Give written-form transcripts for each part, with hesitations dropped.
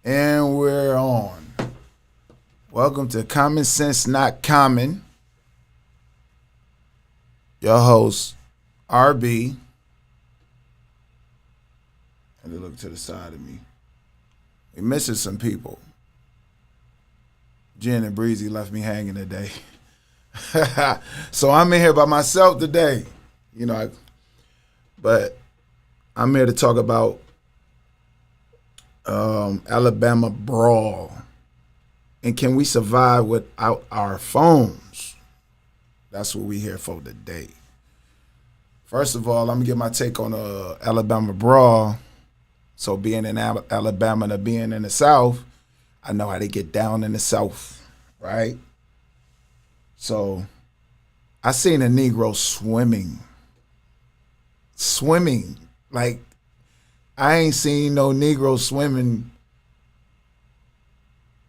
And we're on. Welcome to Common Sense Not Common. Your host, RB. And they look to the side of me. We're missing some people. Jen and Breezy left me hanging today. So I'm in here by myself today. But I'm here to talk about Alabama Brawl. And can we survive without our phones? That's what we're here for today. First of all, I'm going to get my take on Alabama Brawl. So being in Alabama to being in the South, I know how they get down in the South, right? So I seen a Negro swimming. Like, I ain't seen no Negro swimming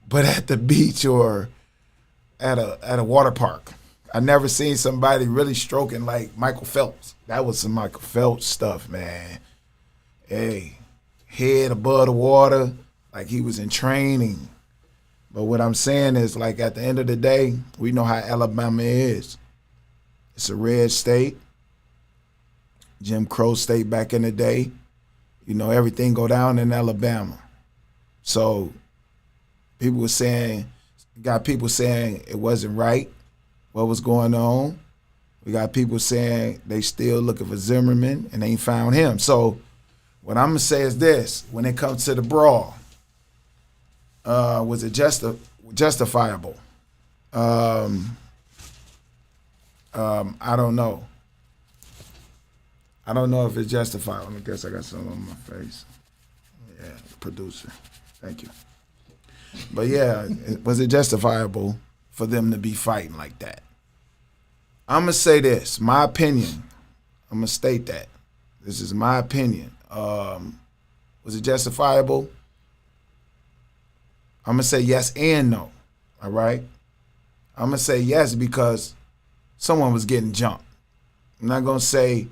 but at the beach or at a water park. I never seen somebody really stroking like Michael Phelps. That was some Michael Phelps stuff, man. Hey, head above the water like he was in training. But what I'm saying is, like, at the end of the day, we know how Alabama is. It's a red state. Jim Crow state back in the day. Everything go down in Alabama. So people got people saying it wasn't right, what was going on. We got people saying they still looking for Zimmerman and they ain't found him. So what I'm going to say is this. When it comes to the brawl, was it justifiable? I don't know. I don't know if it's justifiable. I guess I got something on my face. Yeah, producer. Thank you. But yeah, was it justifiable for them to be fighting like that? I'm going to say this, my opinion. I'm going to state that. This is my opinion. Was it justifiable? I'm going to say yes and no, all right? I'm going to say yes because someone was getting jumped. I'm not going to say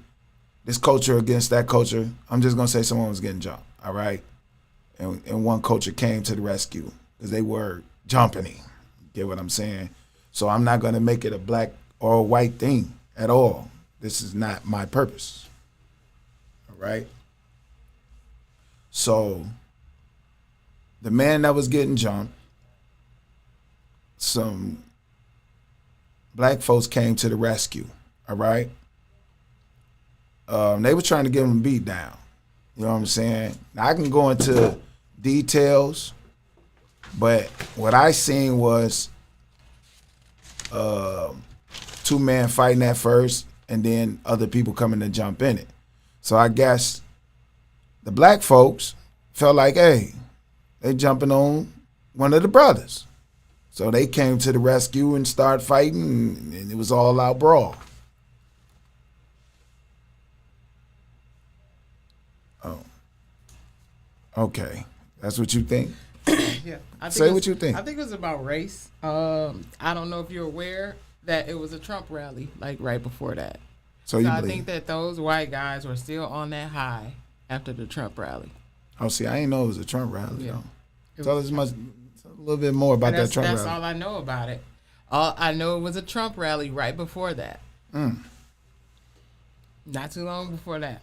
this culture against that culture. I'm just going to say someone was getting jumped, all right? And one culture came to the rescue because they were jumping him. Get what I'm saying? So I'm not going to make it a black or a white thing at all. This is not my purpose, all right? So the man that was getting jumped, some black folks came to the rescue, all right? They were trying to give him a beat down. You know what I'm saying? Now, I can go into details, but what I seen was two men fighting at first and then other people coming to jump in it. So I guess the black folks felt like, hey, they jumping on one of the brothers. So they came to the rescue and started fighting, and it was all out brawl. Oh, okay. That's what you think? Yeah. Say what you think. I think it was about race. I don't know if you're aware that it was a Trump rally, like right before that. So I think that those white guys were still on that high after the Trump rally. Oh, see, I didn't know it was a Trump rally, Yeah. though. Tell us a little bit more about that Trump That's rally. all I know about it. All I know it was a Trump rally right before that. Not too long before that.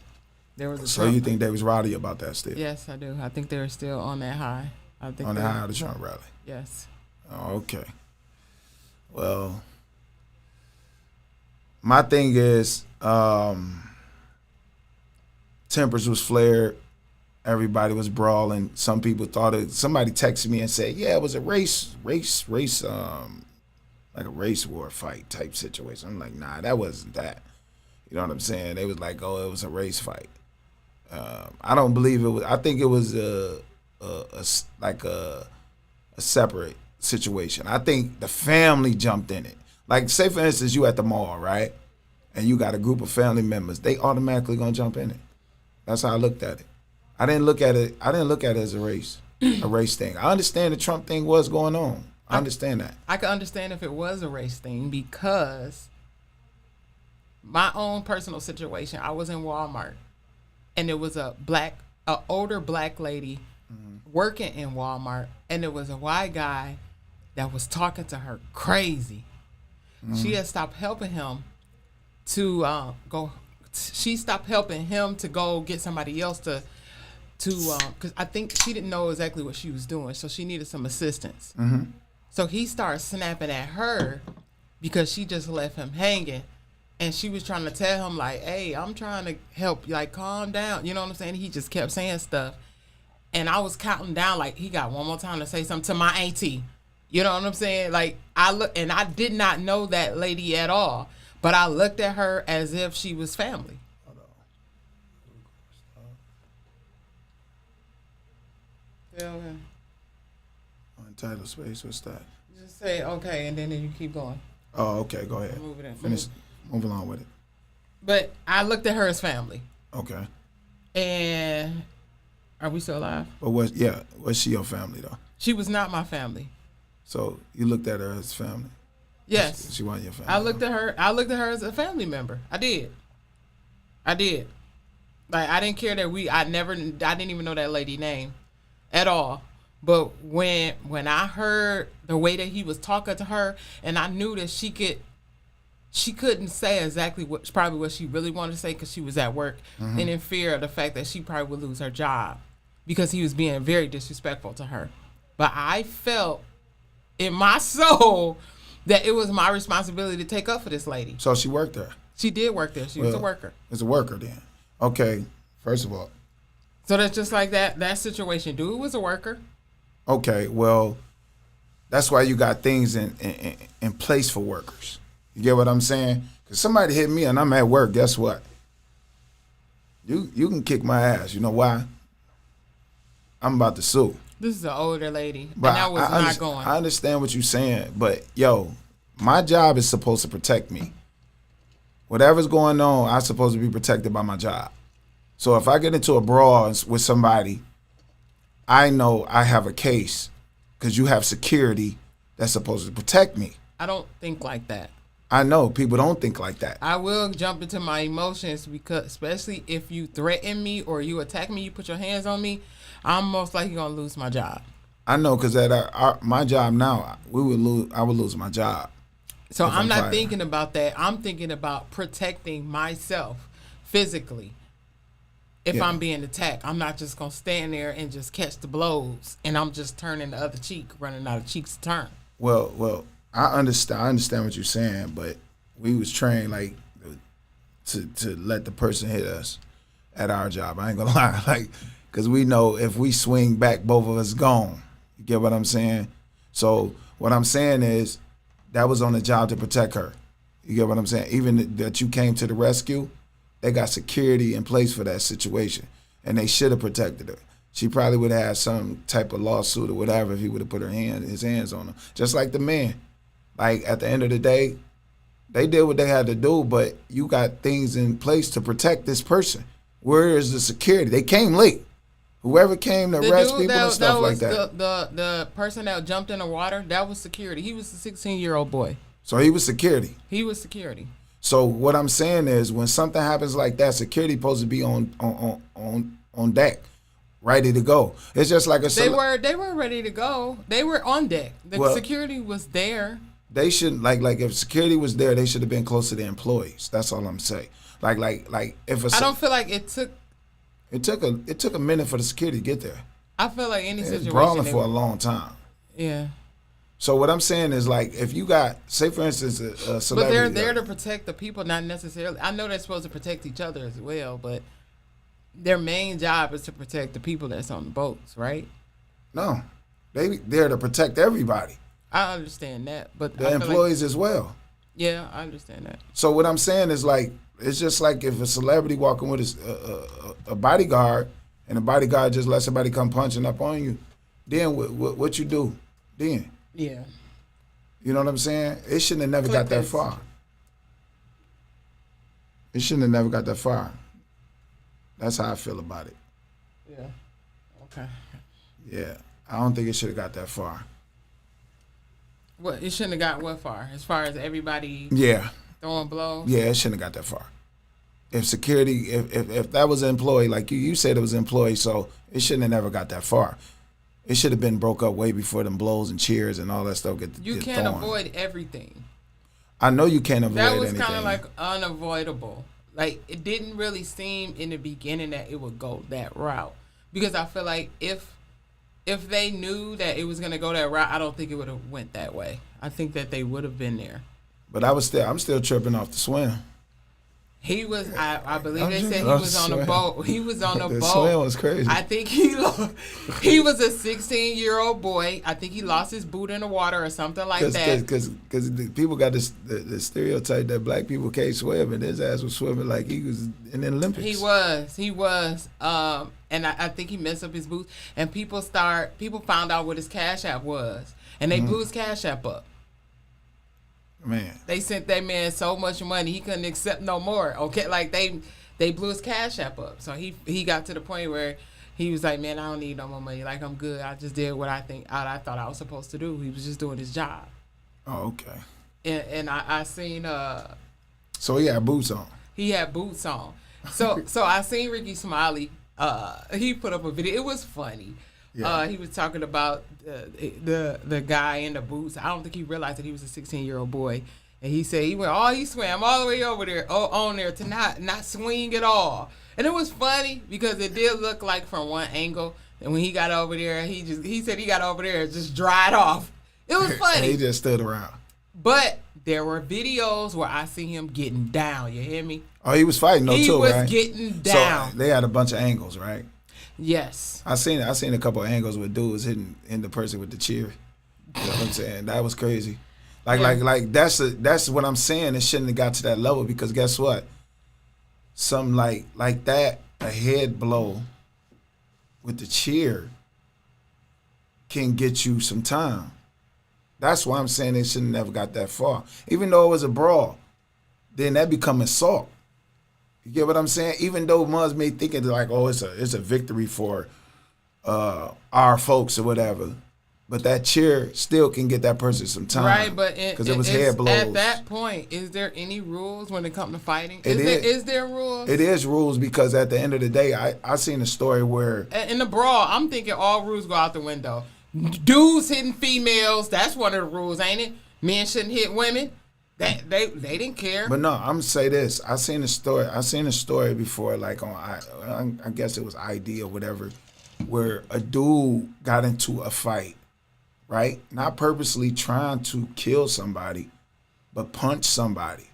There was a So Trump you think they was rowdy about that still? Yes, I do. I think they're still on that high. I think On the high of the Trump rally? Yes. Oh, okay. Well, my thing is, tempers was flared. Everybody was brawling. Some people thought it. Somebody texted me and said, "Yeah, it was a race, like a race war fight type situation." I'm like, "Nah, that wasn't that." You know what I'm saying? They was like, "Oh, it was a race fight." I don't believe it was. I think it was a separate situation. I think the family jumped in it. Like, say for instance, you at the mall, right? And you got a group of family members. They automatically gonna jump in it. That's how I looked at it. I didn't look at it as a race thing. I understand the Trump thing was going on. I understand that. I could understand if it was a race thing because my own personal situation, I was in Walmart and there was a older black lady working in Walmart, and there was a white guy that was talking to her crazy. She had stopped helping him to go. She stopped helping him to go get somebody else to because I think she didn't know exactly what she was doing, so she needed some assistance. So he started snapping at her because she just left him hanging, and she was trying to tell him like, "Hey, I'm trying to help you, like calm down." You know what I'm saying? He just kept saying stuff, and I was counting down like he got one more time to say something to my auntie. You know what I'm saying? Like I look, and I did not know that lady at all, but I looked at her as if she was family. Yeah, okay. Untitled space. What's that? Just say okay, and then you keep going. Oh, okay. Go ahead. Move it in. Finish. Move along with it. But I looked at her as family. Okay. And are we still alive? But was she your family though? She was not my family. So you looked at her as family? Yes. She wasn't your family. I looked at her as a family member. I did. Like I didn't care that I didn't even know that lady name at all. But when I heard the way that he was talking to her, and I knew that she couldn't say exactly what she really wanted to say because she was at work and in fear of the fact that she probably would lose her job because he was being very disrespectful to her. But I felt in my soul that it was my responsibility to take up for this lady. So she worked there? She did work there. She was a worker. It's a worker then. Okay, first of all. So that's just like that situation. Dude was a worker. Okay, well, that's why you got things in place for workers. You get what I'm saying? Because somebody hit me and I'm at work, guess what? You can kick my ass. You know why? I'm about to sue. This is an older lady, but and that was not going. I understand what you're saying, but, yo, my job is supposed to protect me. Whatever's going on, I'm supposed to be protected by my job. So if I get into a brawl with somebody, I know I have a case because you have security that's supposed to protect me. I don't think like that. I know people don't think like that. I will jump into my emotions because, especially if you threaten me or you attack me, you put your hands on me, I'm most likely gonna lose my job. I know because at my job now, I would lose my job. So I'm not thinking about that. I'm thinking about protecting myself physically. If I'm being attacked, I'm not just gonna stand there and just catch the blows, and I'm just turning the other cheek, running out of cheeks to turn. Well, I understand what you're saying, but we was trained like to let the person hit us at our job. I ain't gonna lie, like, because we know if we swing back, both of us gone. You get what I'm saying? So what I'm saying is that was on the job to protect her. You get what I'm saying? Even that you came to the rescue, they got security in place for that situation, and they should have protected her. She probably would have had some type of lawsuit or whatever if he would have put his hands on her. Just like the man. Like, at the end of the day, they did what they had to do, but you got things in place to protect this person. Where is the security? They came late. Whoever came to arrest people and stuff like that. The person that jumped in the water, that was security. He was a 16-year-old boy. So he was security. He was security. So what I'm saying is, when something happens like that, security supposed to be on deck, ready to go. It's just like they were ready to go. They were on deck. The security was there. They shouldn't like if security was there, they should have been close to the employees. That's all I'm saying. Like if I don't feel like it took a minute for the security to get there. I feel like any situation brawling for a long time. Yeah. So what I'm saying is, like, if you got, say for instance, a celebrity. But they're there to protect the people, not necessarily. I know they're supposed to protect each other as well, but their main job is to protect the people that's on the boats, right? No, they're to protect everybody. I understand that, but the employees as well. Yeah, I understand that. So what I'm saying is, like, it's just like if a celebrity walking with a bodyguard, and the bodyguard just lets somebody come punching up on you, then what you do then? Yeah. You know what I'm saying? It shouldn't have never got that far. It shouldn't have never got that far. That's how I feel about it. Yeah. Okay. Yeah. I don't think it should have got that far. What? It shouldn't have got what far? As far as everybody throwing blows? Yeah, it shouldn't have got that far. if security, if that was an employee, like you said it was an employee, so it shouldn't have never got that far. It should have been broke up way before them blows and cheers and all that stuff You get can't thrown. avoid everything. I know you can't avoid anything. That was kind of like unavoidable. Like, it didn't really seem in the beginning that it would go that route. Because I feel like if they knew that it was going to go that route, I don't think it would have went that way. I think that they would have been there. But I'm still tripping off the swim. He was, I believe they said he was on a boat. He was on a The boat. swim was crazy. I think he was a 16-year-old boy. I think he lost his boot in the water or something like that. Because people got the stereotype that black people can't swim, and his ass was swimming like he was in the Olympics. He was. And I think he messed up his boots. And people found out what his Cash App was. And they blew his Cash App up. Man. They sent that man so much money he couldn't accept no more. Okay, like they blew his Cash App up. So he got to the point where he was like, man, I don't need no more money. Like, I'm good. I just did what I thought I was supposed to do. He was just doing his job. Oh, okay. And I seen So he had boots on. He had boots on. So I seen Ricky Smiley. He put up a video. It was funny. Yeah. He was talking about the guy in the boots. I don't think he realized that he was a 16-year-old boy. And he said he swam all the way over there, on there to not swing at all. And it was funny because it did look like from one angle. And when he got over there, he said he got over there and just dried off. It was funny. He just stood around. But there were videos where I see him getting down. You hear me? Oh, he was fighting though too, right? He was getting down. So they had a bunch of angles, right? Yes. I seen a couple of angles with dudes hitting the person with the cheer. You know what I'm saying? That was crazy. Like that's what I'm saying. It shouldn't have got to that level because guess what? Something like that, a head blow with the cheer can get you some time. That's why I'm saying it shouldn't have never got that far. Even though it was a brawl, then that become assault. You get what I'm saying? Even though Muzz may think it like, oh, it's a victory for our folks or whatever, but that cheer still can get that person some time, right? But because it was head blows. At that point, is there any rules when it comes to fighting? Is there rules? It is rules because at the end of the day, I seen a story where in the brawl, I'm thinking all rules go out the window. Dudes hitting females, that's one of the rules, ain't it? Men shouldn't hit women. They didn't care. But no, I'm gonna say this. I seen a story before, like on I guess it was ID or whatever, where a dude got into a fight, right? Not purposely trying to kill somebody, but punch somebody,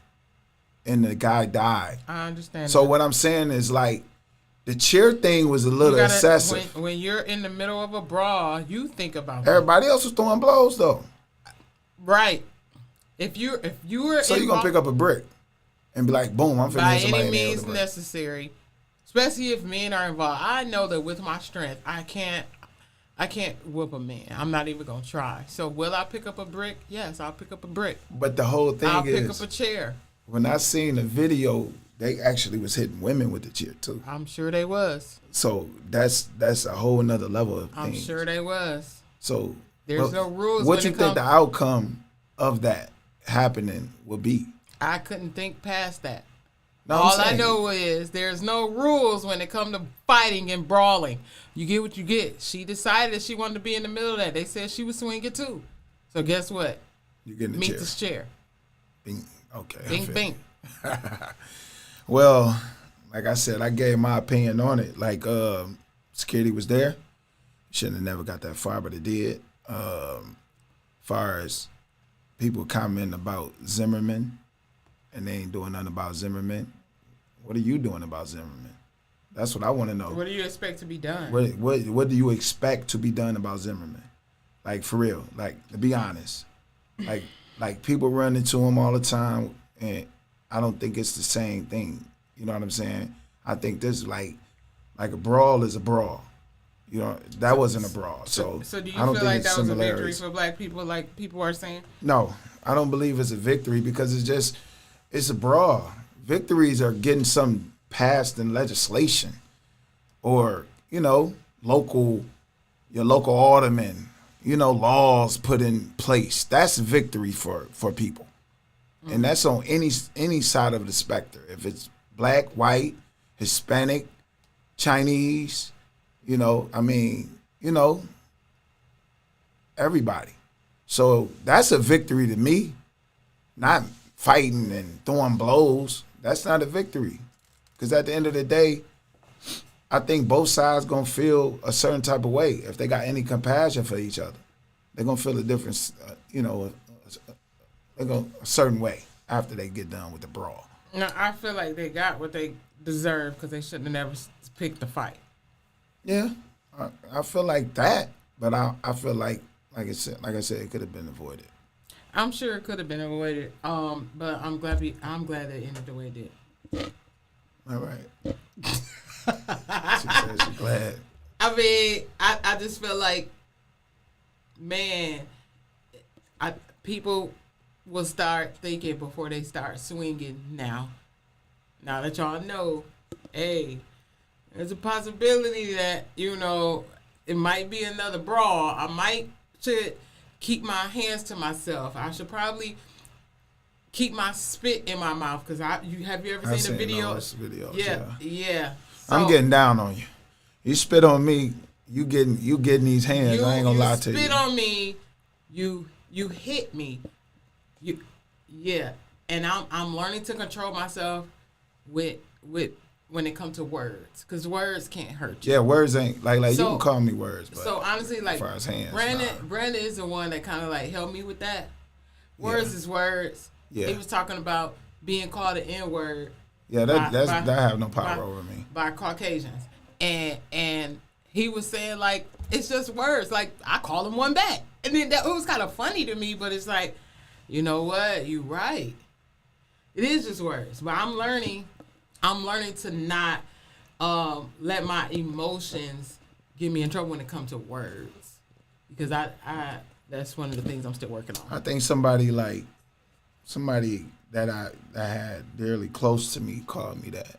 and the guy died. I understand. So what I'm saying is like, the cheer thing was a little excessive. When you're in the middle of a brawl, you think about everybody else was throwing blows though. Right. If you were so you're gonna pick up a brick and be like, boom, I'm finna hit somebody by any means necessary, especially if men are involved. I know that with my strength, I can't whoop a man. I'm not even gonna try. So will I pick up a brick? Yes, I'll pick up a brick. But the whole thing I'll pick up a chair. When I seen the video, they actually was hitting women with the chair too. I'm sure they was. So that's a whole nother level of things. I'm sure they was. So there's no rules. What you think the outcome of that happening will be? I couldn't think past that. No, all I know is there's no rules when it comes to fighting and brawling. You get what you get. She decided that she wanted to be in the middle of that. They said she was swinging too. So guess what? You get in the Meet chair. this chair. Bing. Okay. Bing, bing. Well, like I said, I gave my opinion on it. Like, security was there. Shouldn't have never got that far, but it did. Far as people commenting about Zimmerman, and they ain't doing nothing about Zimmerman. What are you doing about Zimmerman? That's what I want to know. What do you expect to be done? What do you expect to be done about Zimmerman? Like, for real. Like, to be honest. Like people run into him all the time, and I don't think it's the same thing. You know what I'm saying? I think this like a brawl is a brawl. You know, that wasn't a brawl. So do you I don't feel think like it's that was a victory similarities. for black people, like people are saying? No, I don't believe it's a victory because it's a brawl. Victories are getting something passed in legislation, or your local alderman, laws put in place. That's victory for people, and that's on any side of the spectrum. If it's black, white, Hispanic, Chinese, everybody. So that's a victory to me. Not fighting and throwing blows. That's not a victory. Because at the end of the day, I think both sides going to feel a certain type of way if they got any compassion for each other. They're going to feel a difference, they're going a certain way after they get done with the brawl. No, I feel like they got what they deserve because they shouldn't have never picked the fight. Yeah, I feel like that, but I feel like I said, it could have been avoided. I'm sure it could have been avoided. But I'm glad that it ended the way it did. All right. She said she's glad. I mean, I just feel like, man, people will start thinking before they start swinging now. Now that y'all know, hey, there's a possibility that, it might be another brawl. I should keep my hands to myself. I should probably keep my spit in my mouth because have you ever seen the video? Videos, yeah. So, I'm getting down on you. You spit on me, you getting these hands. I ain't gonna lie to you. You spit on me, you hit me. And I'm learning to control myself with when it comes to words, because words can't hurt you. Yeah, words ain't like so, you can call me words. But so honestly, like, as far as hands, Brandon is the one that kind of like helped me with that. Words is words. Yeah. He was talking about being called an N-word. Yeah, that have no power over me. By Caucasians, and he was saying like it's just words. Like I call him one back, and then it was kind of funny to me. But it's like, you know what? You're right. It is just words. But I'm learning to not let my emotions get me in trouble when it comes to words, because I that's one of the things I'm still working on. I think somebody that I had dearly close to me called me that,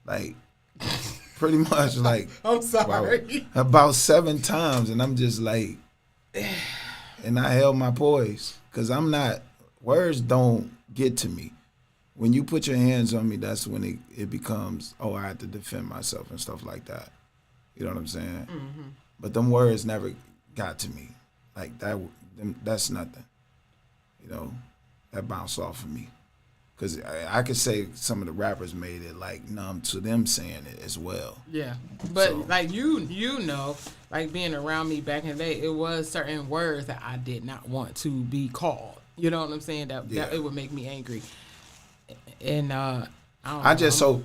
like, pretty much like I'm sorry about 7 times, and I'm just like, and I held my poise because words don't get to me. When you put your hands on me, that's when it becomes, I have to defend myself and stuff like that. You know what I'm saying? Mm-hmm. But them words never got to me. Like, that's nothing. That bounced off of me. Because I could say some of the rappers made it, like, numb to them saying it as well. Yeah. But, like, like, being around me back in the day, it was certain words that I did not want to be called. You know what I'm saying? That it would make me angry. And I just hope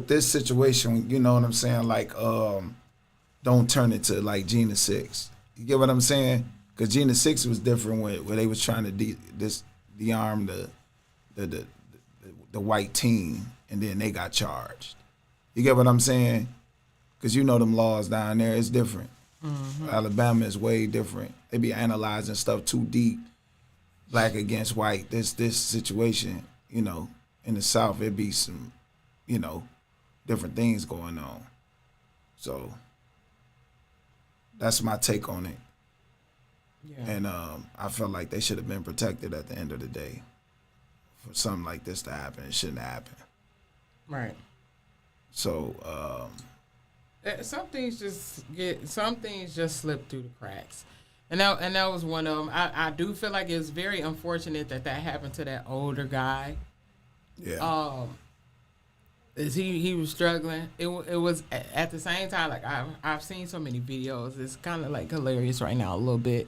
this situation, you know what I'm saying, like don't turn into like Gina 6. You get what I'm saying? Because Gina 6 was different where they was trying to de-arm the white team, and then they got charged. You get what I'm saying? Because them laws down there, it's different. Mm-hmm. Alabama is way different. They be analyzing stuff too deep, black against white. This situation, in the South, it be some, different things going on. So that's my take on it. Yeah. And I felt like they should have been protected at the end of the day. For something like this to happen, it shouldn't happen. Right. So some things just slip through the cracks. And that was one of them. I do feel like it's very unfortunate that happened to that older guy. Yeah. He was struggling. It was at the same time, like I've seen so many videos. It's kind of like hilarious right now a little bit,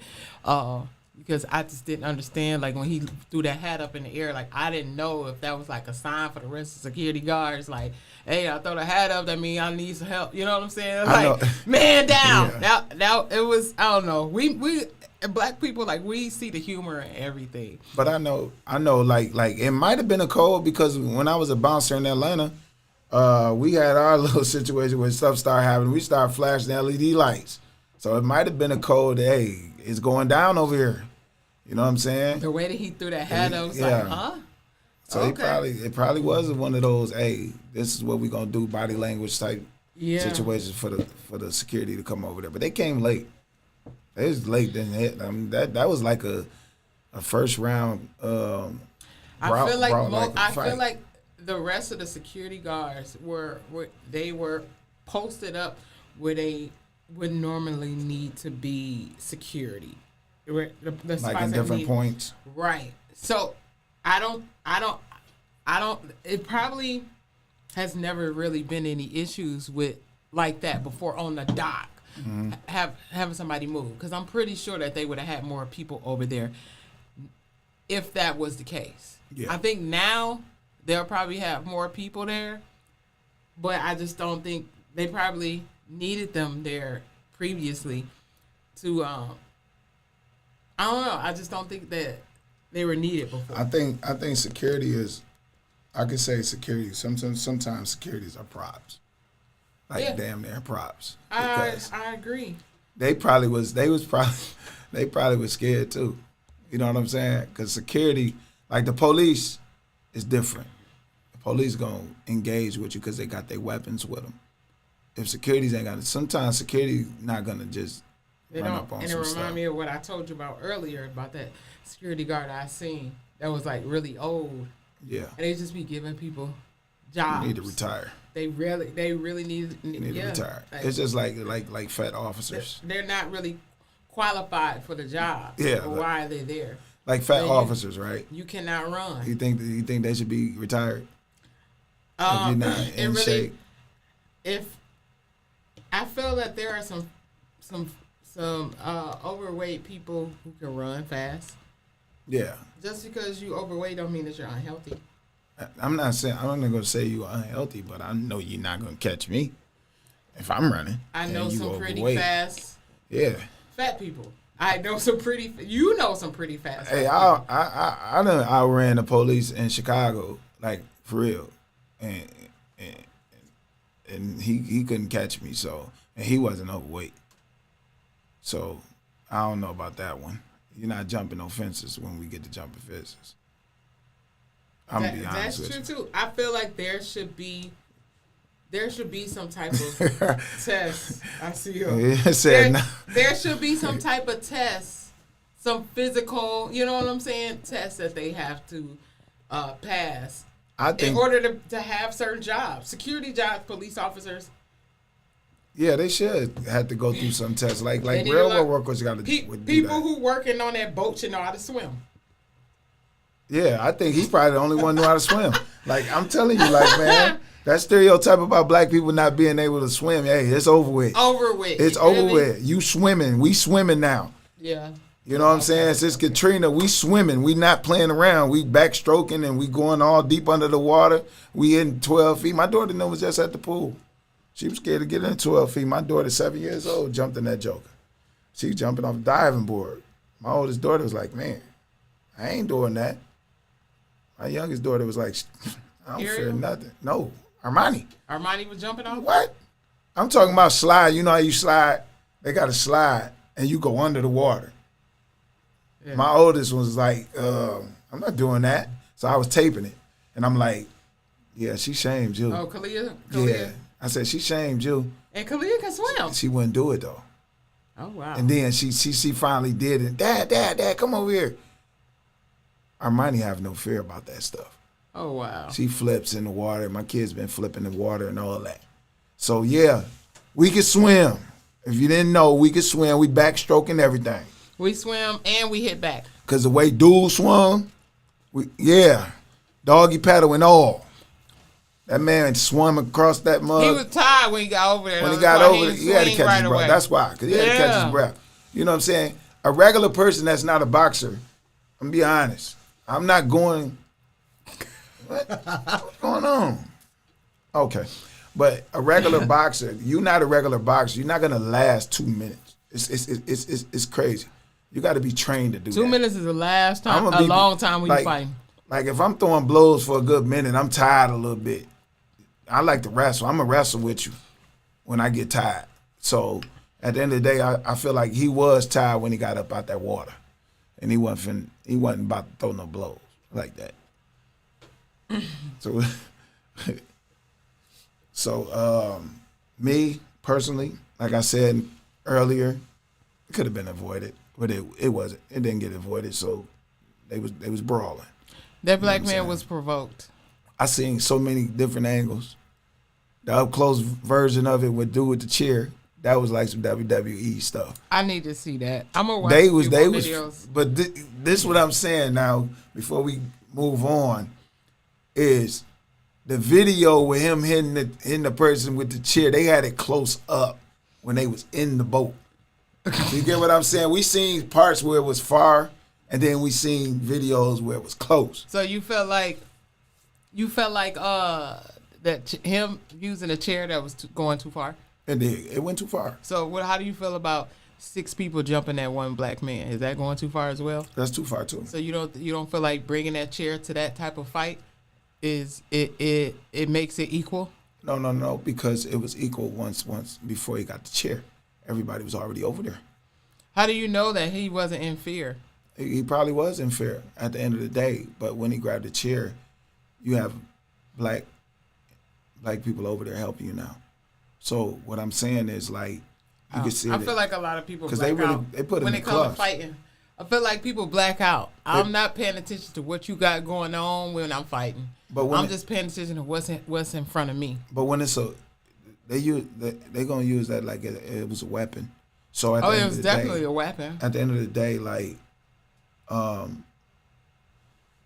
because I just didn't understand, like when he threw that hat up in the air, like I didn't know if that was like a sign for the rest of the security guards, like, hey, I throw the hat up, that means I need some help. You know what I'm saying? Like, man down. Yeah. Now it was, I don't know. We black people, like, we see the humor in everything. But I know, like it might have been a code, because when I was a bouncer in Atlanta, we had our little situation where stuff started happening. We started flashing LED lights. So it might have been a code that, hey, it's going down over here. You know what I'm saying? The way that he threw that hat up was like, huh? So okay. It probably was one of those, hey, this is what we're gonna do, body language type situations for the security to come over there. But they came late. They was late then hit. I mean, that was like a first round. I feel like the rest of the security guards were they were posted up where they would normally need to be security. The Like in different points. Right. So I don't. It probably has never really been any issues with like that before on the dock. Having somebody move, because I'm pretty sure that they would have had more people over there if that was the case. Yeah. I think now they'll probably have more people there, but I just don't think they probably needed them there previously to I don't know. I just don't think that they were needed before. I think security is, I could say security. Sometimes securities are props, like damn near props. I agree. They probably was scared too. You know what I'm saying? Because security, like the police, is different. The police gonna engage with you because they got their weapons with them. If securities ain't got it, sometimes security not gonna just run up on some stuff. And it remind me of what I told you about earlier about that security guard I seen that was like really old. Yeah. And they just be giving people jobs. They need to retire. They really need to retire. Like, it's just like fat officers. They're not really qualified for the job. Yeah. Why are they there? Like fat officers, right? You cannot run. You think they should be retired? If you're not in shape. If I feel that there are some overweight people who can run fast. Yeah. Just because you overweight don't mean that you're unhealthy. I'm not going to say you're unhealthy, but I know you're not going to catch me if I'm running. I know some pretty fast. Yeah. Fat people. I know some pretty. You know some pretty fast. Hey, I done outran the police in Chicago, like for real, and he couldn't catch me. So, and he wasn't overweight. So I don't know about that one. You're not jumping no fences when we get to jumping fences. I'm gonna be honest with you. That's true too. I feel like there should be some type of test. I see you. There should be some type of test, some physical, you know what I'm saying, test that they have to pass in order to have certain jobs, security jobs, police officers. Yeah, they should have to go through some tests. Like railroad workers got to do that. People who working on that boat should know how to swim. Yeah, I think he's probably the only one who know how to swim. Like, I'm telling you, like, man, that stereotype about black people not being able to swim, hey, it's over with. It's over with. You swimming. We swimming now. Yeah. You know what I'm saying? Since Katrina, we swimming. We not playing around. We backstroking and we going all deep under the water. We in 12 feet. My daughter was just at the pool. She was scared to get in 12 feet. My daughter, 7 years old, jumped in that joker. She was jumping off a diving board. My oldest daughter was like, man, I ain't doing that. My youngest daughter was like, I don't fear nothing. No, Armani. Armani was jumping off? What? I'm talking about slide. You know how you slide? They got a slide, and you go under the water. Yeah. My oldest was like, I'm not doing that. So I was taping it. And I'm like, yeah, she shamed you. Oh, Kalia? Yeah. I said, she shamed you. And Kalia can swim. She wouldn't do it, though. Oh, wow. And then she finally did it. Dad, come over here. Armani have no fear about that stuff. Oh, wow. She flips in the water. My kids been flipping in the water and all that. So, yeah, we can swim. If you didn't know, we can swim. We backstroking everything. We swim and we hit back. Because the way dude swung, doggy paddle and all. That man swam across that mud. He was tired when he got over there. When he got over there, he had to catch his breath. That's why, because he had to catch his breath. You know what I'm saying? A regular person that's not a boxer, I'm going to be honest, I'm not going, what's going on? Okay. But a regular boxer, you're not a regular boxer. You're not going to last 2 minutes. It's crazy. You got to be trained to do that. 2 minutes is the last time, long time when you fighting. Like if I'm throwing blows for a good minute, I'm tired a little bit. I like to wrestle. I'm going to wrestle with you when I get tired. So at the end of the day, I feel like he was tired when he got up out that water. And he wasn't about to throw no blows like that. So me personally, like I said earlier, it could have been avoided, but it wasn't. It didn't get avoided, so they was brawling. That black man was provoked. I seen so many different angles. The up close version of it would do with the chair. That was like some WWE stuff. I need to see that. I'm gonna watch They a few was, more they was, videos. but this is what I'm saying now. Before we move on, is the video with him hitting the person with the chair. They had it close up when they was in the boat. You get what I'm saying? We seen parts where it was far, and then we seen videos where it was close. So you felt like him using a chair that was going too far. And then it went too far. So how do you feel about 6 people jumping at one black man? Is that going too far as well? That's too far too. So you don't feel like bringing that chair to that type of fight is it makes it equal? No, because it was equal once before he got the chair. Everybody was already over there. How do you know that he wasn't in fear? He probably was in fear at the end of the day, but when he grabbed the chair, you have black people over there helping you now. So what I'm saying is, like, you can see I it. feel like a lot of people Because black out they put him when in it comes to cuffs. fighting. I feel like people black out. I'm not paying attention to what you got going on when I'm fighting. But when I'm just paying attention to what's in front of me. But when it's they're gonna use that like it was a weapon. So at the Oh, end it of was the definitely day, a weapon. at the end of the day, like,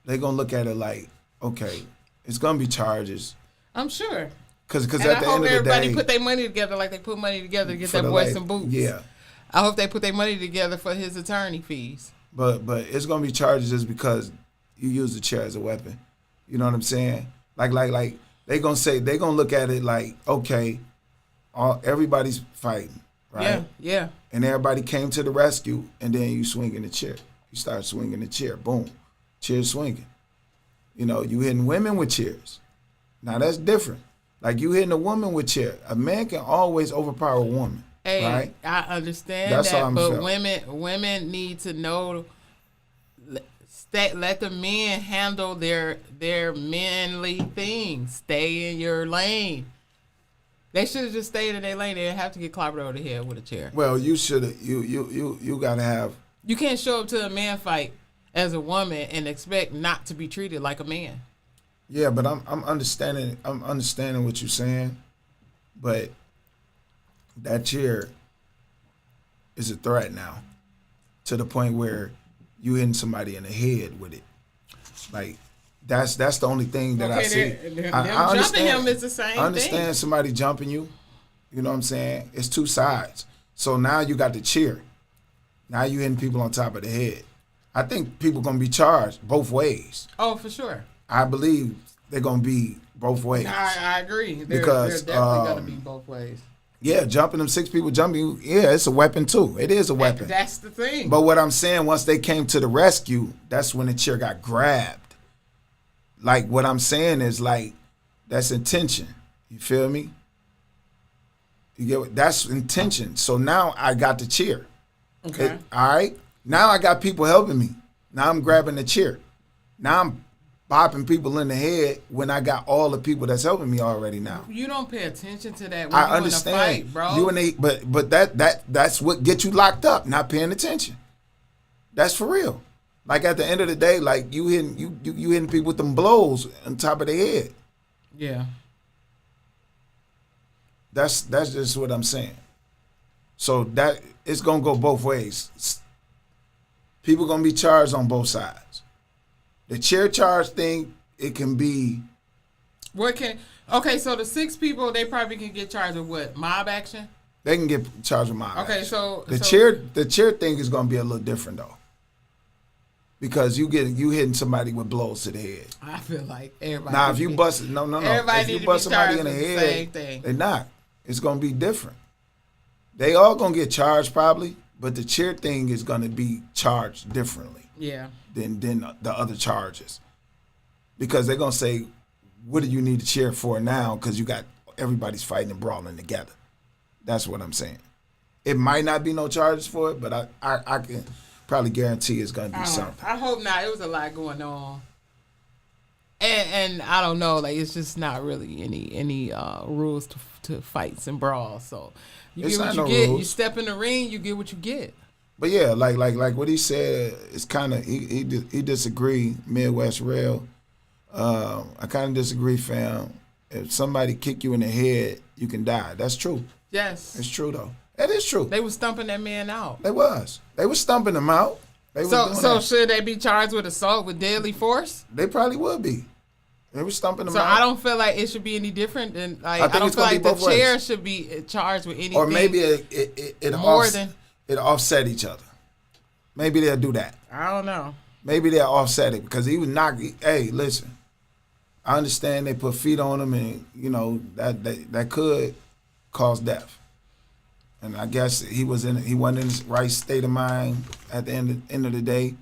they're gonna look at it like, okay, it's gonna be charges. I'm sure. Because And at I the hope end of the everybody day, put their money together like they put money together to get for that the boy lady- some boots. Yeah, I hope they put their money together for his attorney fees. but it's gonna be charges just because you use the chair as a weapon. You know what I'm saying? Like they gonna look at it like, okay, everybody's fighting, right? Yeah. And everybody came to the rescue, and then you swinging the chair. You start swinging the chair, boom, chair swinging. You know, you hitting women with chairs. Now that's different. Like you hitting a woman with chair. A man can always overpower a woman, Hey, right? I understand That's how that, I'm but feeling. women need to know. Let the men handle their manly things. Stay in your lane. They should have just stayed in their lane. They didn't have to get clobbered over the head with a chair. Well, you should have. You gotta have. You can't show up to a man fight as a woman and expect not to be treated like a man. Yeah, but I'm understanding. I'm understanding what you're saying, but that chair is a threat now, to the point where you hitting somebody in the head with it. Like that's the only thing that I see. Them I jumping him is the same I understand thing. somebody jumping you. You know what I'm saying? It's two sides. So now you got the chair. Now you hitting people on top of the head. I think people gonna be charged both ways. Oh, for sure. I believe they're gonna be both ways. I agree. Because, they're definitely gonna be both ways. Yeah, jumping them 6 people jumping you. Yeah, it's a weapon too. It is a weapon. That's the thing. But what I'm saying, once they came to the rescue, that's when the chair got grabbed. Like what I'm saying is like that's intention. You feel me? You get what? That's intention. So now I got the chair. Okay. All right. Now I got people helping me. Now I'm grabbing the chair. Now I'm bopping people in the head when I got all the people that's helping me already now. You don't pay attention to that when I you understand, in a fight, bro. you and they, but that's what gets you locked up, not paying attention. That's for real. Like at the end of the day, like you hitting people with them blows on top of their head. Yeah. That's just what I'm saying. So that it's gonna go both ways. People gonna be charged on both sides. The chair charge thing, it can be. Okay, so the 6 people, they probably can get charged with what? Mob action? They can get charged with mob Okay, action. so the chair thing is gonna be a little different though. Because you hitting somebody with blows to the head. I feel like everybody. Now if you bust no. Everybody If need you to bust be somebody charged in the with the head, same thing. they're not. It's gonna be different. They all gonna get charged probably, but the chair thing is gonna be charged differently. Yeah. Than the other charges, because they're gonna say, "What do you need to cheer for now?" Because you got everybody's fighting and brawling together. That's what I'm saying. It might not be no charges for it, but I can probably guarantee it's gonna be something. I hope not. It was a lot going on, and I don't know. Like it's just not really any rules to fights and brawls. So you It's get what not you no get. rules. You step in the ring, you get what you get. But yeah, like what he said is kind of he disagreed. Midwest Rail, I kind of disagree, fam. If somebody kick you in the head, you can die. That's true. Yes. It's true, though. That is true. They was stumping that man out. They was. They was stumping him out. They was doing So that. should they be charged with assault with deadly force? They probably would be. They was stumping him So out. I don't feel like it should be any different than like I think I don't it's feel gonna like be the both ways. chair should be charged with anything. Or maybe it offset each other. Maybe they'll do that. I don't know. Maybe they'll offset it because he was not. Hey, listen. I understand they put feet on him, and you know that could cause death. And I guess he wasn't in his right state of mind at the end of the day.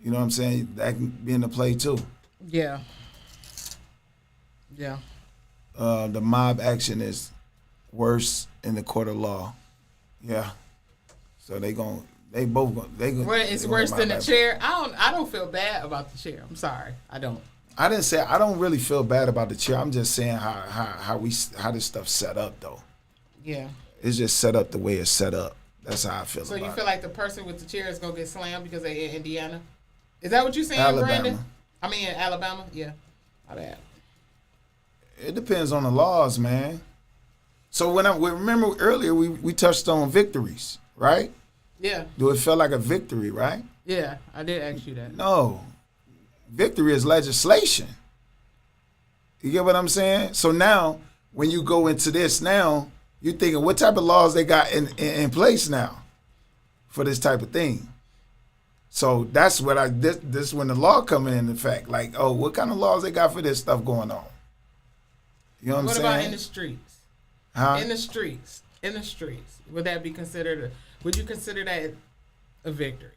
You know what I'm saying? That can be in the play too. Yeah. Yeah. The mob action is worse in the court of law. Yeah. So Well, it's worse than the chair. I don't feel bad about the chair. I'm sorry. I don't. I didn't say I don't really feel bad about the chair. I'm just saying how this stuff set up though. Yeah. It's just set up the way it's set up. That's how I feel about it. So you feel like the person with the chair is gonna get slammed because they in Indiana? Is that what you're saying, Alabama. Brandon? I mean, in Alabama? Yeah. My bad. It depends on the laws, man. So remember earlier we touched on victories, right? Yeah. Do it feel like a victory, right? Yeah, I did ask you that. No. Victory is legislation. You get what I'm saying? So now, when you go into this now, you're thinking, what type of laws they got in place now for this type of thing? So that's what this is when the law coming into effect. Like, oh, what kind of laws they got for this stuff going on? You know what I'm saying? What about in the streets? Huh? In the streets. Would that be considered would you consider that a victory?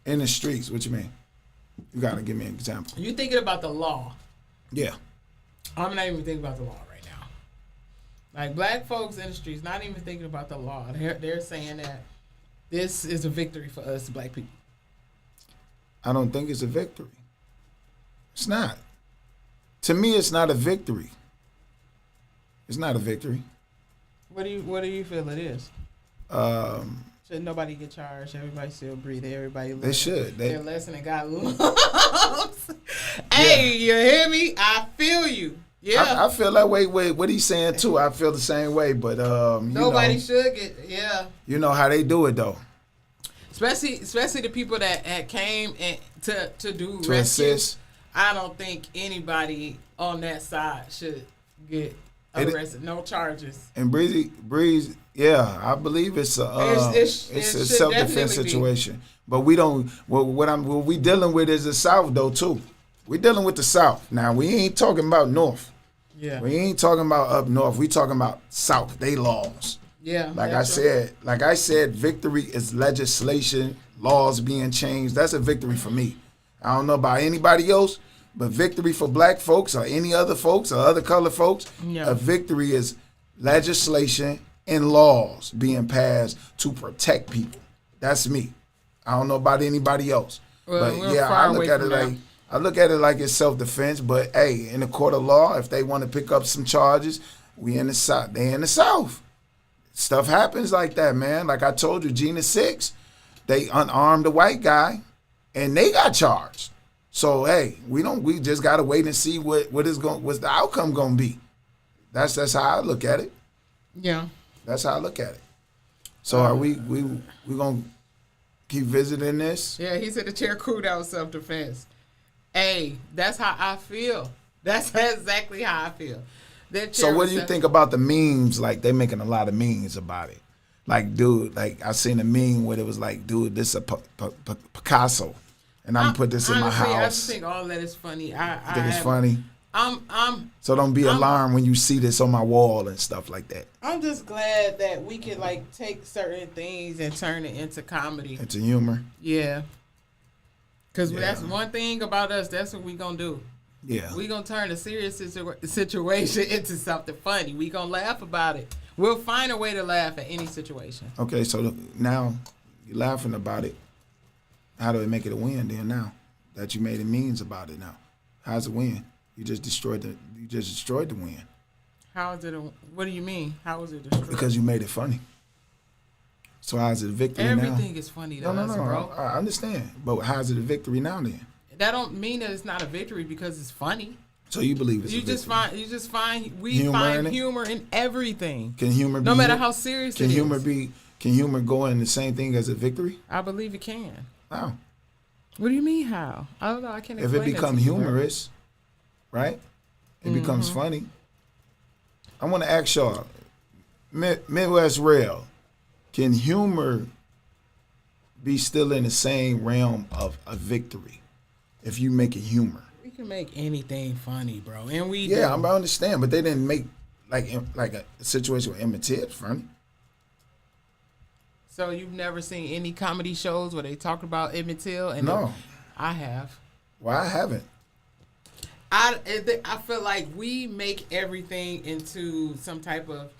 In the streets, what you mean? You gotta give me an example. You thinking about the law. Yeah. I'm not even thinking about the law right now. Like black folks in the streets, not even thinking about the law. They're saying that this is a victory for us black people. I don't think it's a victory. It's not. To me, it's not a victory. It's not a victory. What do you feel it is? Should nobody get charged? Everybody still breathe. Everybody live. They should. They're listening. God loves. Hey, you hear me? I feel you. Yeah. I feel that way with what he's saying too. I feel the same way, but nobody should get. Yeah. You know how they do it though. Especially the people that came and to do to rescue. assist. I don't think anybody on that side should get arrested. No charges. And Breeze, yeah, I believe it's a self-defense situation. But we don't. What we dealing with is the South though too. We dealing with the South now. We ain't talking about North. Yeah. We ain't talking about up North. We talking about South. They laws. Yeah. Like I said, victory is legislation, laws being changed. That's a victory for me. I don't know about anybody else, but victory for black folks or any other folks or other colored folks, a victory is legislation and laws being passed to protect people. That's me. I don't know about anybody else. Well, but yeah, I look at it like it's self-defense, but hey, in the court of law, if they want to pick up some charges, we in the South. They in the South. Stuff happens like that, man. Like I told you, Gina 6, they unarmed a white guy and they got charged. So hey, we just gotta wait and see what's the outcome gonna be. That's how I look at it. Yeah. That's how I look at it. So are we gonna keep visiting this? Yeah, he said the chair cooled out self-defense. Hey, that's how I feel. That's exactly how I feel. So what do you think about the memes? Like they making a lot of memes about it. Like, dude, like I seen a meme where it was like, dude, this is a Picasso, and I'm gonna put this in my house. I just think all that is funny. I think it's funny. So don't be alarmed when you see this on my wall and stuff like that. I'm just glad that we can like take certain things and turn it into comedy. Into humor. Yeah. Because that's one thing about us. That's what we gonna do. Yeah. We gonna turn a serious situation into something funny. We gonna laugh about it. We'll find a way to laugh at any situation. Okay, so now you're laughing about it. How do it make it a win then now that you made it means about it now? How's it win? You just destroyed the win. How is it what do you mean? How is it destroyed? Because you made it funny. So how's it a victory now? Everything is funny to us, bro. I understand. But how's it a victory now then? that don't mean that it's not a victory because it's funny. So you believe it's You a just victory? find we Humor find in it? humor in everything. Can humor be no matter how serious can it humor is. can humor go in the same thing as a victory? I believe it can. How? What do you mean how? I don't know. I can't If explain it become that to you, bro. humorous, right? It becomes Mm-hmm. funny. I want to ask y'all, Midwest Rail, can humor be still in the same realm of a victory if you make it humor? We can make anything funny, bro, and we Yeah, do. I understand, but they didn't make like a situation with Emmett Till funny. So you've never seen any comedy shows where they talk about Emmett Till? And No. I have. Well, I haven't. I feel like we make everything into some type of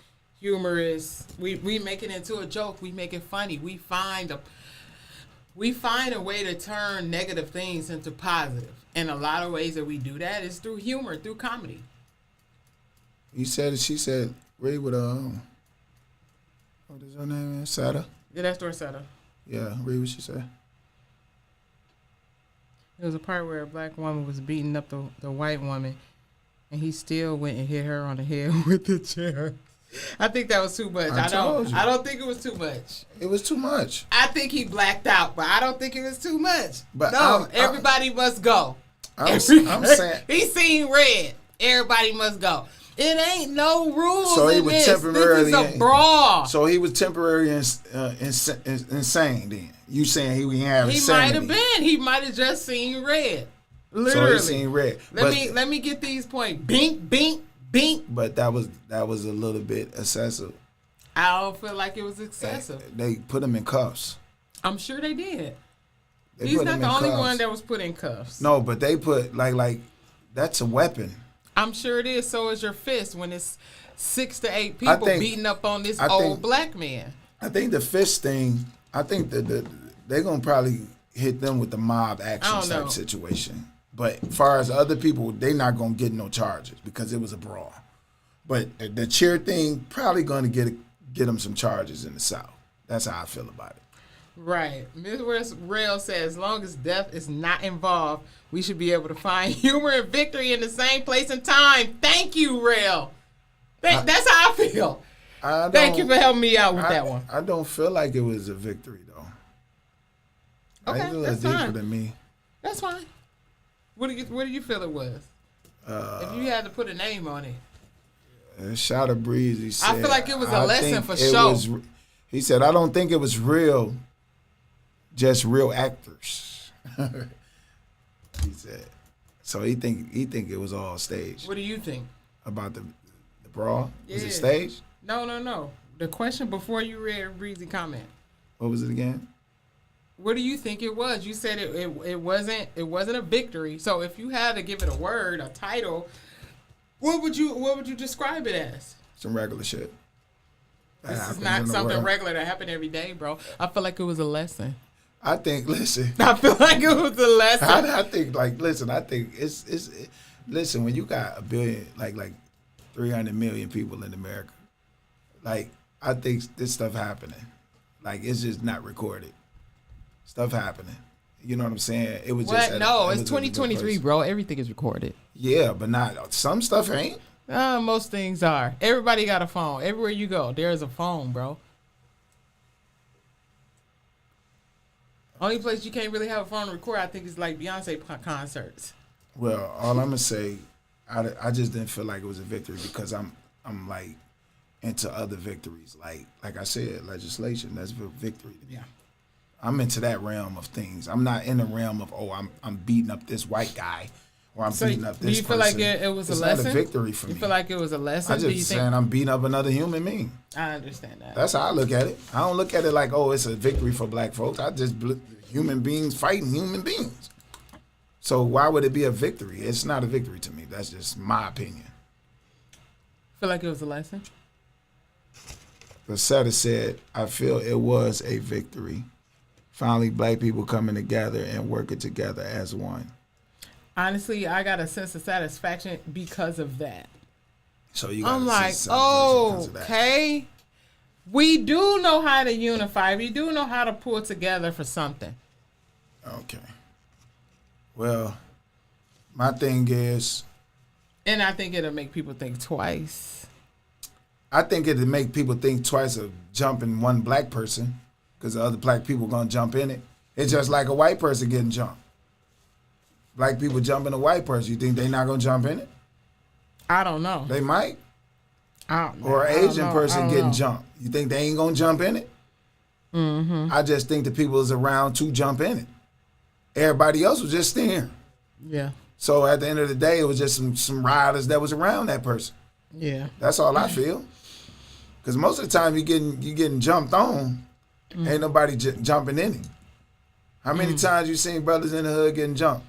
humorous. We make it into a joke. We make it funny. We find a way to turn negative things into positive. And a lot of ways that we do that is through humor, through comedy. You said it. She said, read with what is her name? Sada. Yeah, that's Dorsetta. Yeah, read what she said. There was a part where a black woman was beating up the white woman, and he still went and hit her on the head with the chair. I think that was too much. I don't think it was too much. It was too much. I think he blacked out, but I don't think it was too much. But no, everybody must go. I'm saying He seen red. Everybody must go. It ain't no rules so. He in was this. temporarily. This is a brawl. So he was temporarily insane. Then you saying he would have He insanity. might have been. He might have just seen red. Literally. So he seen red. Let me get these points. Bink, bink, bink. But that was a little bit excessive. I don't feel like it was excessive. They put him in cuffs. I'm sure they did. They He's put not him the in only cuffs. one that was put in cuffs. No, but they put like that's a weapon. I'm sure it is. So is your fist when it's 6 to 8 people beating up on this old black man. I think the fist thing. I think that they're gonna probably hit them with the mob action type situation. But as far as other people, they're not gonna get no charges because it was a brawl. But the cheer thing probably gonna get them some charges in the South. That's how I feel about it. Right. Midwest Rail says, as long as death is not involved, we should be able to find humor and victory in the same place and time. Thank you, Rail. That's how I feel. Thank you for helping me out with that one. I don't feel like it was a victory, though. Okay, I think it was that's deeper fine. than me. That's fine. What do you feel it was? If you had to put a name on it. Shot of Breeze, he said. I feel like it was a lesson for it sure. He said, I don't think it was real, just real actors. He said. So he think it was all staged. What do you think? About the brawl? Was Yeah. it staged? No. The question before you read Breezy comment. What was it again? What do you think it was? You said it wasn't a victory. So if you had to give it a word, a title, what would you describe it as? Some regular shit. This is not something regular that happened every day, bro. I feel like it was a lesson. I think, listen. I feel like it was a lesson. I think, listen, when you got a billion, like 300 million people in America, like, I think this stuff happening. Like, it's just not recorded. Stuff happening. You know what I'm saying? It was just. No, it's 2023, bro. Everything is recorded. Yeah, but not, some stuff ain't. Most things are. Everybody got a phone. Everywhere you go, there's a phone, bro. Only place you can't really have a phone to record, I think, is like Beyonce concerts. Well, all I'm gonna say, I just didn't feel like it was a victory because I'm like into other victories. Like I said, legislation, that's a victory. Yeah. I'm into that realm of things. I'm not in the realm of I'm beating up this white guy or I'm beating up this person. Do you feel like it was a lesson? It's not a victory for me. You feel like it was a lesson? I just saying I'm beating up another human being. I understand that. That's how I look at it. I don't look at it like, it's a victory for black folks. I just human beings fighting human beings. So why would it be a victory? It's not a victory to me. That's just my opinion. Feel like it was a lesson? Rosetta said, I feel it was a victory. Finally, black people coming together and working together as one. Honestly, I got a sense of satisfaction because of that. So you got I'm like, okay. We do know how to unify. We do know how to pull together for something. Okay. Well, my thing is, And I think it'll make people think twice. I think it'll make people think twice of jumping one black person because the other black people going to jump in it. It's just like a white person getting jumped. Black people jumping a white person. You think they not going to jump in it? I don't know. They might. I don't know. Or I an don't Asian know. person I don't getting know. jumped. You think they ain't going to jump in it? Mm-hmm. I just think the people is around to jump in it. Everybody else was just staring. Yeah. So at the end of the day, it was just some riders that was around that person. Yeah. That's all I feel. Because most of the time you getting jumped on, ain't nobody jumping in it. How many times you seen brothers in the hood getting jumped?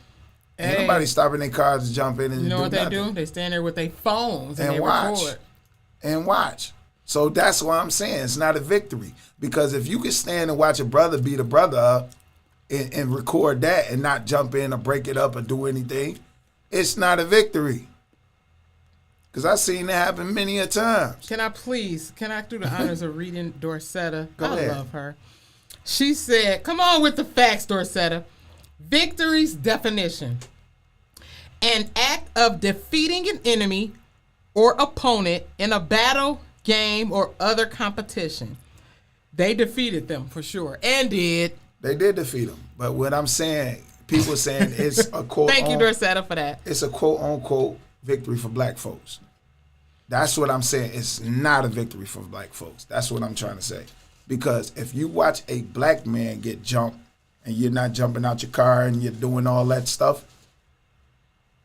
Ain't Hey. nobody stopping their cars to jump in and You know do what they nothing. do? They stand there with their phones and they watch. record. And watch. So that's why I'm saying it's not a victory. Because if you can stand and watch a brother beat a brother up and record that and not jump in or break it up or do anything, it's not a victory. Because I've seen that happen many a times. Can I do the honors of reading Dorsetta? Go I ahead. love her. She said, come on with the facts, Dorsetta. Victory's definition: an act of defeating an enemy or opponent in a battle, game, or other competition. They defeated them for sure and did. They did defeat them. But what I'm saying, people saying it's a quote. Thank you, Dorsetta, for that. It's a quote unquote victory for black folks. That's what I'm saying. It's not a victory for black folks. That's what I'm trying to say. Because if you watch a black man get jumped and you're not jumping out your car and you're doing all that stuff,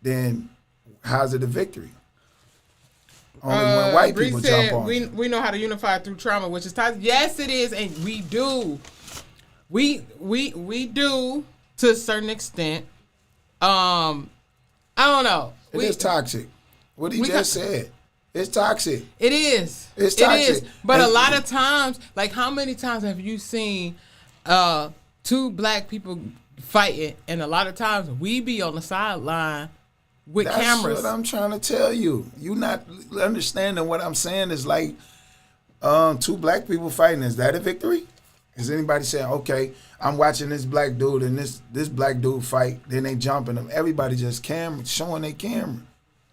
then how's it a victory? Only when white Bree people said, jump on you. we know how to unify through trauma, which is toxic. Yes, it is, and we do. We do to a certain extent. I don't know. It is toxic. What he just said. It's toxic. It is. It's It toxic. is. But a And- lot of times, like how many times have you seen two black people fighting? And a lot of times we be on the sideline with That's cameras. what I'm trying to tell you. You not understanding what I'm saying is like two black people fighting. Is that a victory? Is anybody saying, okay, I'm watching this black dude and this black dude fight, then they jumping them. Everybody just showing their camera.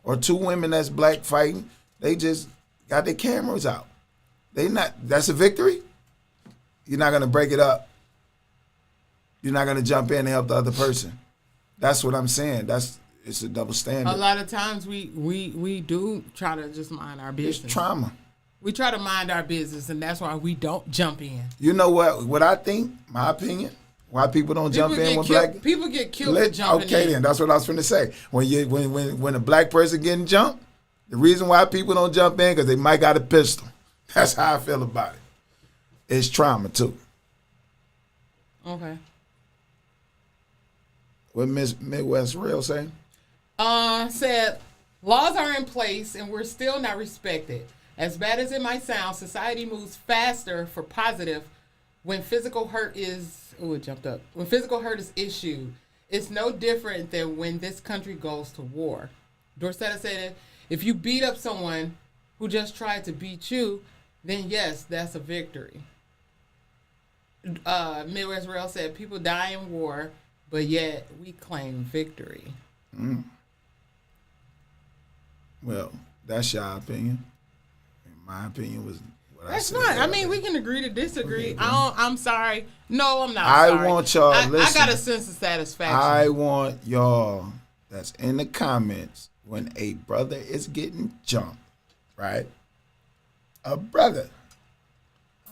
Or two women that's black fighting, they just got their cameras out. That's a victory? You're not gonna break it up. You're not gonna jump in and help the other person. That's what I'm saying. It's a double standard. A lot of times we do try to just mind our It's business. trauma. We try to mind our business, and that's why we don't jump in. You know what I think, my opinion, why people don't jump in with black. People get killed for jumping Okay, in. then that's what I was going to say. When a black person getting jumped, the reason why people don't jump in because they might got a pistol. That's how I feel about it. It's trauma too. Okay. What Miss Midwest Real say? Said laws are in place and we're still not respected. As bad as it might sound, society moves faster for positive when physical hurt is When physical hurt is issued, it's no different than when this country goes to war. Dorsetta said if you beat up someone who just tried to beat you, then yes, that's a victory. Midwest Rail said people die in war, but yet we claim victory. Well, that's your opinion. My opinion was what I That's said. fine. I mean, we can agree to disagree. Okay, I'm sorry. No, I'm not I sorry. want y'all, I listen. got a sense of satisfaction. I want y'all that's in the comments when a brother is getting jumped, right? A brother.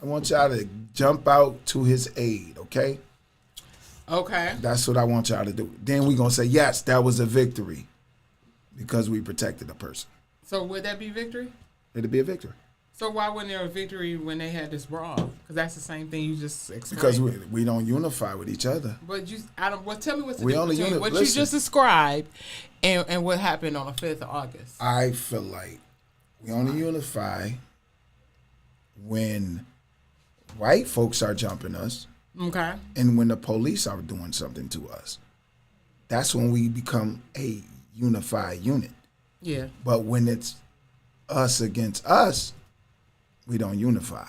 I want y'all to jump out to his aid, okay? Okay. That's what I want y'all to do. Then we're going to say, yes, that was a victory because we protected a person. So would that be victory? It'll be a victory. So why wasn't there a victory when they had this brawl? Because that's the same thing you just explained. Because we don't unify with each other. But tell me what's the We difference only between what you listen. just described and what happened on the 5th of August. I feel like we only unify when white folks are jumping us Okay. and when the police are doing something to us. That's when we become a unified unit. Yeah. But when it's us against us, we don't unify.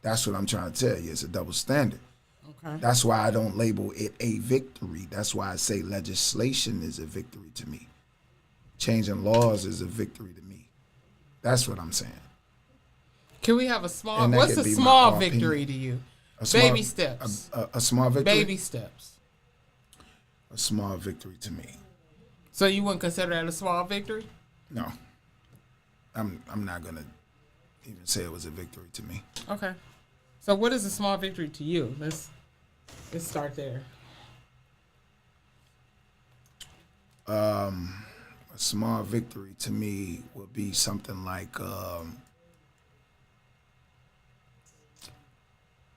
That's what I'm trying to tell you. It's a double standard. Okay. That's why I don't label it a victory. That's why I say legislation is a victory to me. Changing laws is a victory to me. That's what I'm saying. Can we have a small? And that What's could a be small my victory opinion. to you? A small- Baby steps. A small victory? Baby steps. A small victory to me. So you wouldn't consider that a small victory? No. I'm not going to even say it was a victory to me. Okay. So what is a small victory to you? Let's start there. A small victory to me would be something like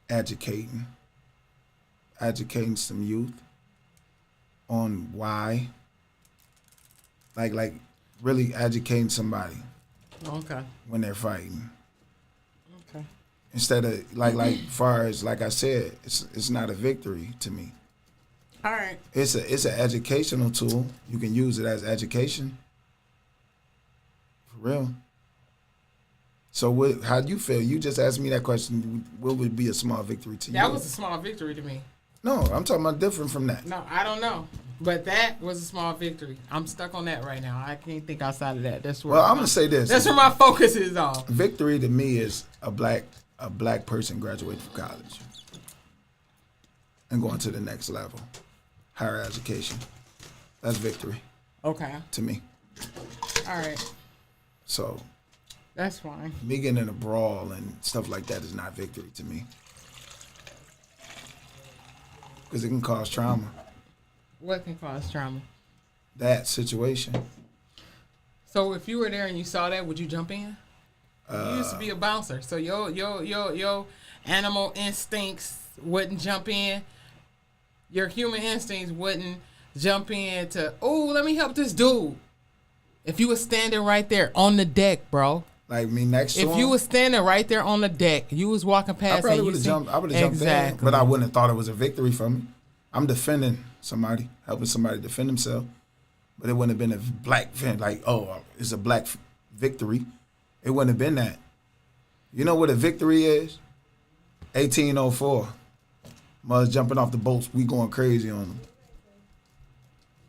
educating some youth on why, like really educating somebody Okay. when they're fighting. Okay. Instead of like far as like I said, it's not a victory to me. All right. It's an educational tool. You can use it as education. For real. So how do you feel? You just asked me that question. What would be a small victory to you? That was a small victory to me. No, I'm talking about different from that. No, I don't know. But that was a small victory. I'm stuck on that right now. I can't think outside of that. That's where Well, I'm gonna say this. That's where my focus is on. Victory to me is a black person graduating from college and going to the next level, higher education. That's victory Okay. to me. All right. So That's fine. me getting in a brawl and stuff like that is not victory to me. Because it can cause trauma. What can cause trauma? That situation. So if you were there and you saw that, would you jump in? You used to be a bouncer, so your animal instincts wouldn't jump in. Your human instincts wouldn't jump in to, oh, let me help this dude. If you were standing right there on the deck, bro. Like me next to him. If you was standing right there on the deck, you was walking past. I probably and would have jumped. I would have jumped exactly. in, but I wouldn't have thought it was a victory for me. I'm defending somebody, helping somebody defend themselves, but it wouldn't have been a black like, oh, it's a black victory. It wouldn't have been that. You know what a victory is? 1804. Mothers jumping off the boats, we going crazy on them.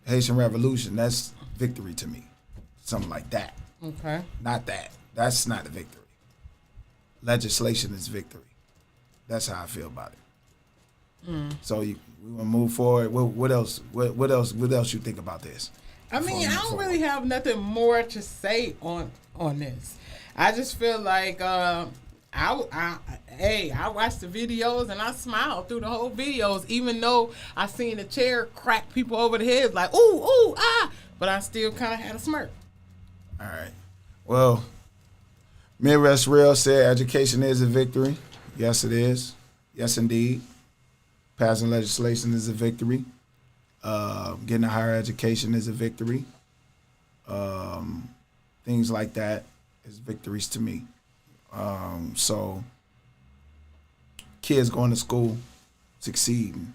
Haitian Revolution, that's victory to me. Something like that. Okay. Not that. That's not a victory. Legislation is victory. That's how I feel about it. So we want to move forward. What else? What else you think about this? I mean, I don't really have nothing more to say on this. I just feel like I watched the videos and I smiled through the whole videos, even though I seen the chair crack people over the head like ooh ah, but I still kind of had a smirk. All right. Well, Midwest Real said education is a victory. Yes, it is. Yes, indeed. Passing legislation is a victory. Getting a higher education is a victory. Things like that is victories to me. So kids going to school, succeeding.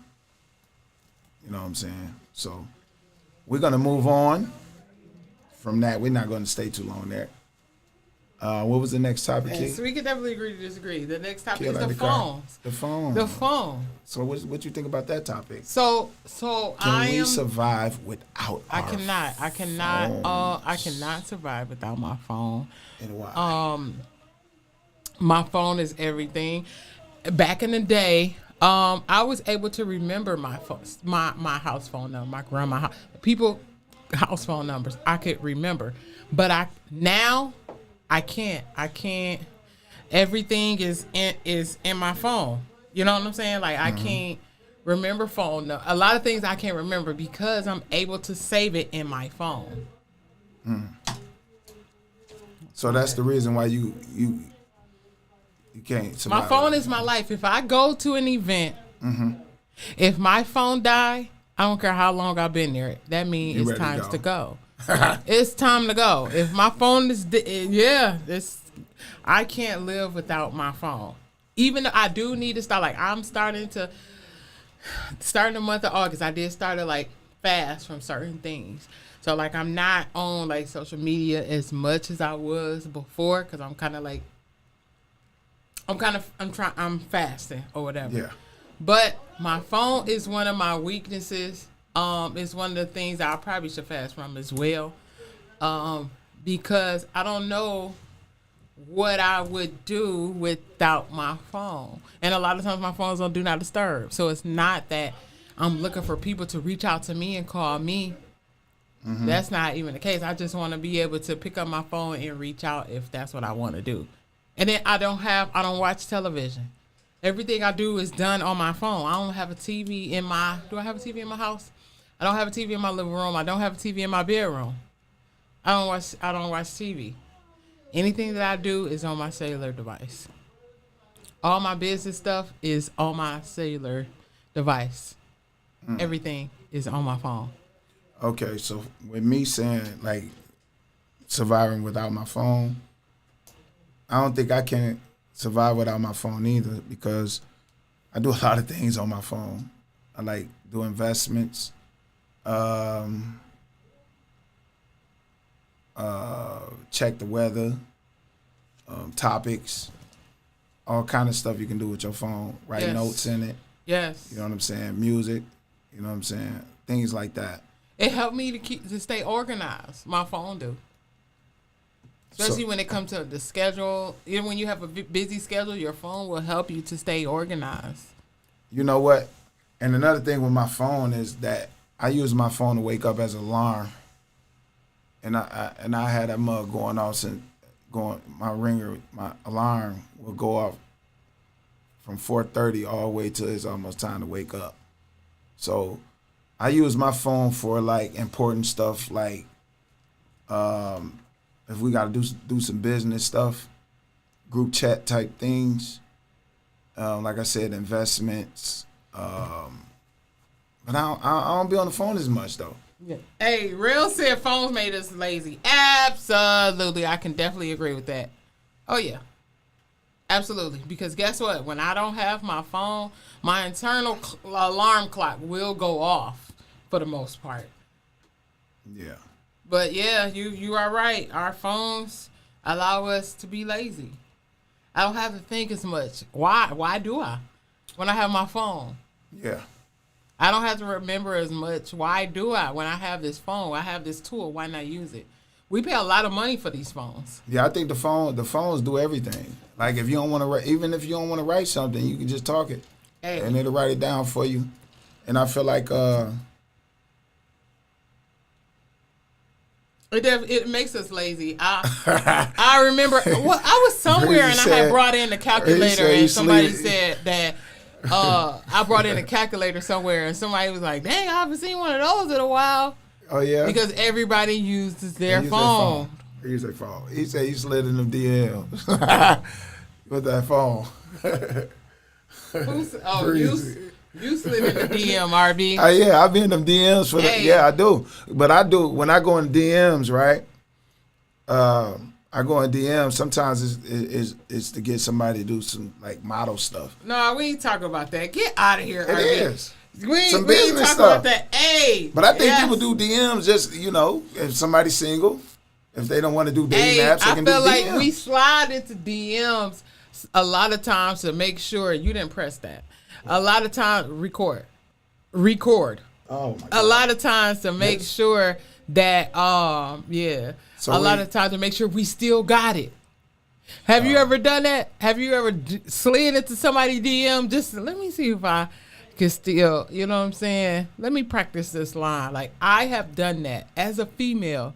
You know what I'm saying? So we're going to move on from that. We're not going to stay too long there. What was the next topic, Key? So we can definitely agree to disagree. The next topic Key is like the to cry. phones. The phone. The phone. So what you think about that topic? So Can we survive without I our cannot survive without my phone. And why? My phone is everything. Back in the day, I was able to remember my house phone number, my grandma house phone numbers. I could remember, but I can't. Everything is in my phone. You know what I'm saying? Like I can't remember phone. A lot of things I can't remember because I'm able to save it in my phone. So that's the reason why you can't survive. My phone is my life. If I go to an event, if my phone die, I don't care how long I've been there. That means it's time to go. It's time to go. If my phone is, I can't live without my phone. Even though I do need to start, like I'm starting the month of August, I did start to like fast from certain things. So like I'm not on like social media as much as I was before because I'm fasting or whatever. Yeah. But my phone is one of my weaknesses. It's one of the things I probably should fast from as well. Because I don't know what I would do without my phone. And a lot of times my phone's on Do Not Disturb. So it's not that I'm looking for people to reach out to me and call me. Mm-hmm. That's not even the case. I just want to be able to pick up my phone and reach out if that's what I want to do. And then I don't watch television. Everything I do is done on my phone. I don't have a TV in my, do I have a TV in my house? I don't have a TV in my living room. I don't have a TV in my bedroom. I don't watch TV. Anything that I do is on my cellular device. All my business stuff is on my cellular device. Everything is on my phone. Okay, so with me saying, like, surviving without my phone, I don't think I can survive without my phone either, because I do a lot of things on my phone. I like do investments, check the weather, topics, all kind of stuff you can do with your phone. Write notes in it. Yes. You know what I'm saying? Music. You know what I'm saying? Things like that. It helped me to stay organized. My phone do. Especially when it comes to the schedule. Even when you have a busy schedule, your phone will help you to stay organized. You know what? And another thing with my phone is that I use my phone to wake up as an alarm. And I had that mug going off my ringer, my alarm will go off from 4:30 all the way till it's almost time to wake up. So I use my phone for like important stuff, like if we gotta do some business stuff, group chat type things. Like I said, investments. But I don't be on the phone as much though. Yeah. Hey, Real said phones made us lazy. Absolutely, I can definitely agree with that. Oh yeah, absolutely. Because guess what? When I don't have my phone, my internal alarm clock will go off for the most part. Yeah. But yeah, you are right. Our phones allow us to be lazy. I don't have to think as much. Why do I? When I have my phone. Yeah. I don't have to remember as much. Why do I? When I have this phone, I have this tool. Why not use it? We pay a lot of money for these phones. Yeah, I think the phones do everything. Like if you don't want to, even if you don't want to write something, you can just talk it, and it'll write it down for you. And I feel like it makes us lazy. I remember I was somewhere and I had brought in the calculator and somebody said that. I brought in a calculator somewhere, and somebody was like, "Dang, I haven't seen one of those in a while." Oh yeah, because everybody uses their phone. They use their phone. He said he slid in them DMs with that phone. You slid in the DM, RB. Yeah, I be in them DMs for yeah, I do. But I do when I go in DMs, right? I go in DMs. Sometimes it's to get somebody to do some like model stuff. No, we ain't talking about that. Get out of here. It RB. is. We ain't talking about that. Hey, but I think people do DMs just if somebody's single, if they don't want to do dating apps, they can do DMs. I feel like we slide into DMs a lot of times to make sure you didn't press that. A lot of times record. Oh my God. A lot of times to make sure that So a lot of times to make sure we still got it. Have you ever done that? Have you ever slid into somebody's DM? Just let me see if I can still, you know what I'm saying? Let me practice this line. Like I have done that as a female.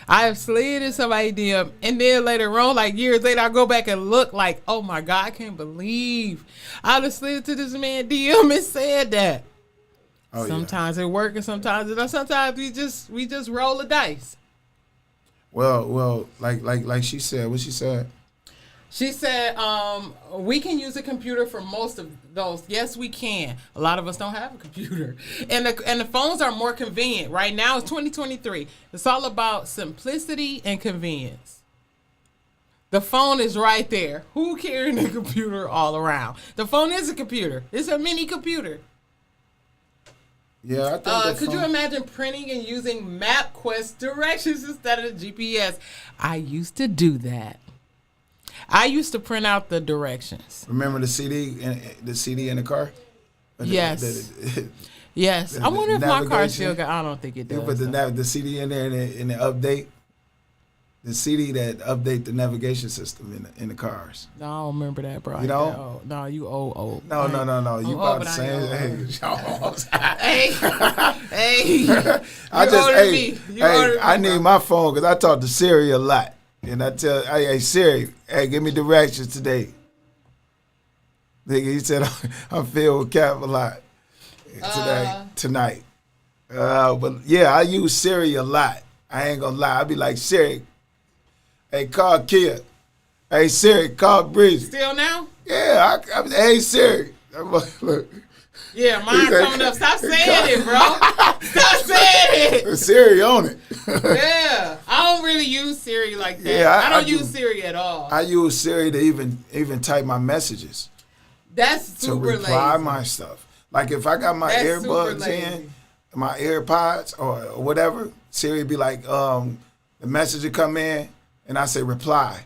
I have slid in somebody's DM, and then later on, like years later, I go back and look like, oh my God, I can't believe I just slid into this man DM and said that. Oh, sometimes it works and sometimes it don't. Sometimes we just roll the dice. Well, like she said, what she said? She said, we can use a computer for most of those. Yes, we can. A lot of us don't have a computer. And the phones are more convenient. Right now, it's 2023. It's all about simplicity and convenience. The phone is right there. Who carrying a computer all around? The phone is a computer. It's a mini computer. Yeah, I think could you imagine printing and using MapQuest directions instead of the GPS? I used to do that. I used to print out the directions. Remember the CD in the car? Yes. Yes. I wonder if my car still got. I don't think it does. You put the CD in there and the update. The CD that update the navigation system in the cars. No, I don't remember that, bro. You know? No, you old. No. You about the same age. Hey. I need my phone because I talk to Siri a lot. And I tell, hey, Siri, hey, give me directions today. Nigga, he said, I'm filled with cap a lot tonight. But yeah, I use Siri a lot. I ain't gonna lie. I be like, Siri, hey, call Kia. Hey, Siri, call Breezy. Still now? Yeah, hey, Siri. Look. Yeah, mine coming up. Stop saying it, bro. Stop saying it. Siri on it. Yeah, I don't really use Siri like that. Yeah, I don't use Siri at all. I use Siri to even type my messages. That's super lazy. To reply my stuff. Like if I got my earbuds in, my AirPods or whatever, Siri be like, the message will come in, and I say reply.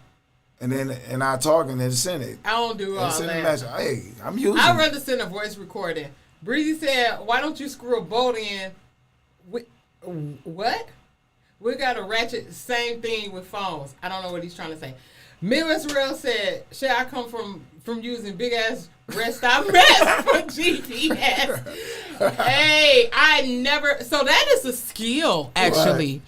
And I talk and then send it. I don't do all that. Message. Hey, I'm using I'd rather send a voice recording. Breezy said, why don't you screw a bolt in? What? We got a ratchet, same thing with phones. I don't know what he's trying to say. Miss Real said, should I come from using big ass rest stop mess for GPS? Hey, so that is a skill, actually. Right.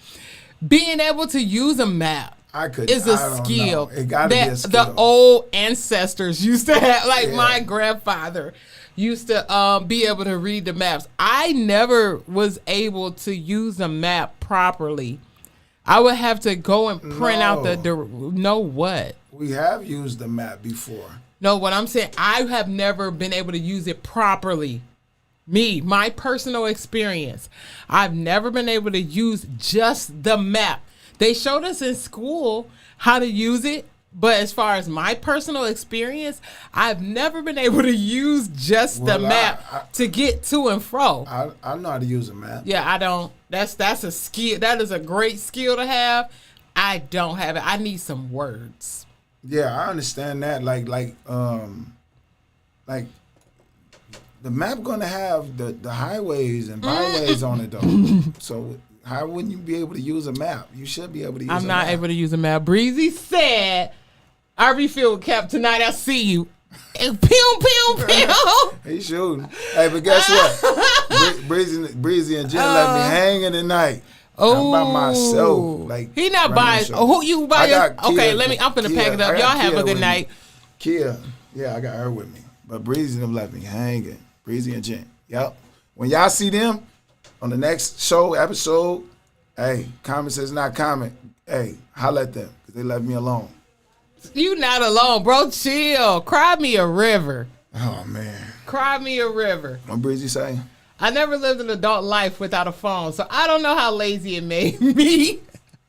Being able to use a map. Is a skill it gotta be a skill. The old ancestors used to have. Like my grandfather used to be able to read the maps. I never was able to use a map properly. I would have to go and print out what? We have used the map before. No, what I'm saying, I have never been able to use it properly. My personal experience. I've never been able to use just the map. They showed us in school how to use it, but as far as my personal experience, I've never been able to use just the map to get to and fro. I know how to use a map. Yeah, I don't. That's a skill. That is a great skill to have. I don't have it. I need some words. Yeah, I understand that. Like the map gonna have the highways and byways on it though. So how wouldn't you be able to use a map? You should be able to use a map. I'm not able to use a map. Breezy said, I refill cap tonight. I see you. And pew, pew, pew. He's shooting. Hey, but guess what? Breezy and Jen left me hanging tonight. Oh, I'm by myself. Like he not by. Who you by? Okay, I'm finna pack it up. Y'all have a good night. Kia, yeah, I got her with me. But Breezy and them left me hanging. Breezy and Jen. Yep. When y'all see them on the next episode, hey, comment says not comment. Hey, holla at them because they left me alone. You not alone, bro. Chill. Cry me a river. Oh, man. Cry me a river. What Breezy say? I never lived an adult life without a phone, so I don't know how lazy it made me.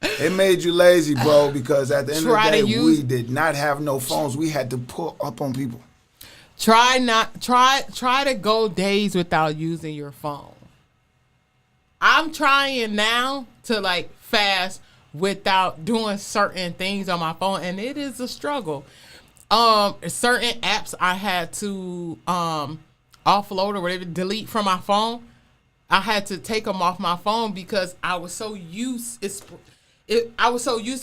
It made you lazy, bro, because at the end of the day, we did not have no phones. We had to pull up on people. Try to go days without using your phone. I'm trying now to fast without doing certain things on my phone, and it is a struggle. Certain apps I had to offload or whatever, delete from my phone. I had to take them off my phone because I was so used to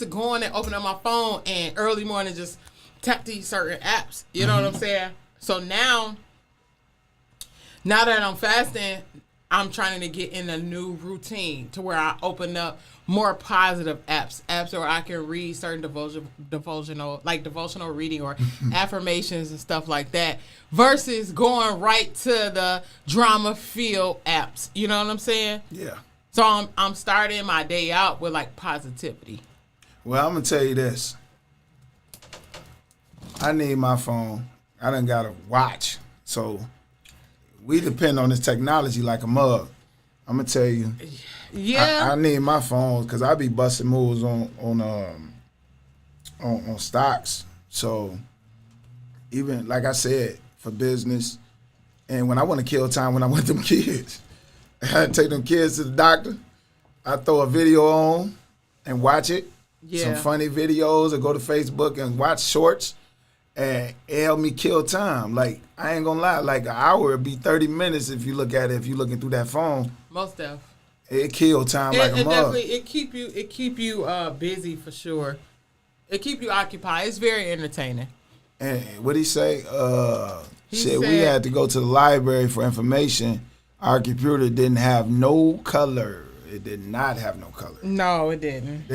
going and opening up my phone and early morning just tap these certain apps. You know what I'm saying? So now that I'm fasting, I'm trying to get in a new routine to where I open up more positive apps where I can read certain devotional reading or affirmations and stuff like that, versus going right to the drama-filled apps. You know what I'm saying? Yeah. So I'm starting my day out with positivity. Well, I'm gonna tell you this. I need my phone. I done got a watch, so we depend on this technology like a mug. I'm gonna tell you. Yeah. I need my phone because I be busting moves on stocks. So even like I said, for business, and when I want to kill time, when I'm with them kids, I take them kids to the doctor. I throw a video on and watch it. Yeah. Some funny videos, or go to Facebook and watch shorts. And it helped me kill time. Like, I ain't gonna lie, like an hour would be 30 minutes if you look at it, if you're looking through that phone. Most of it killed time like a mug. Definitely it keep you busy for sure. It keep you occupied. It's very entertaining. And what'd he say? He we said- had to go to the library for information. Our computer didn't have no color. It did not have no color. No, it didn't.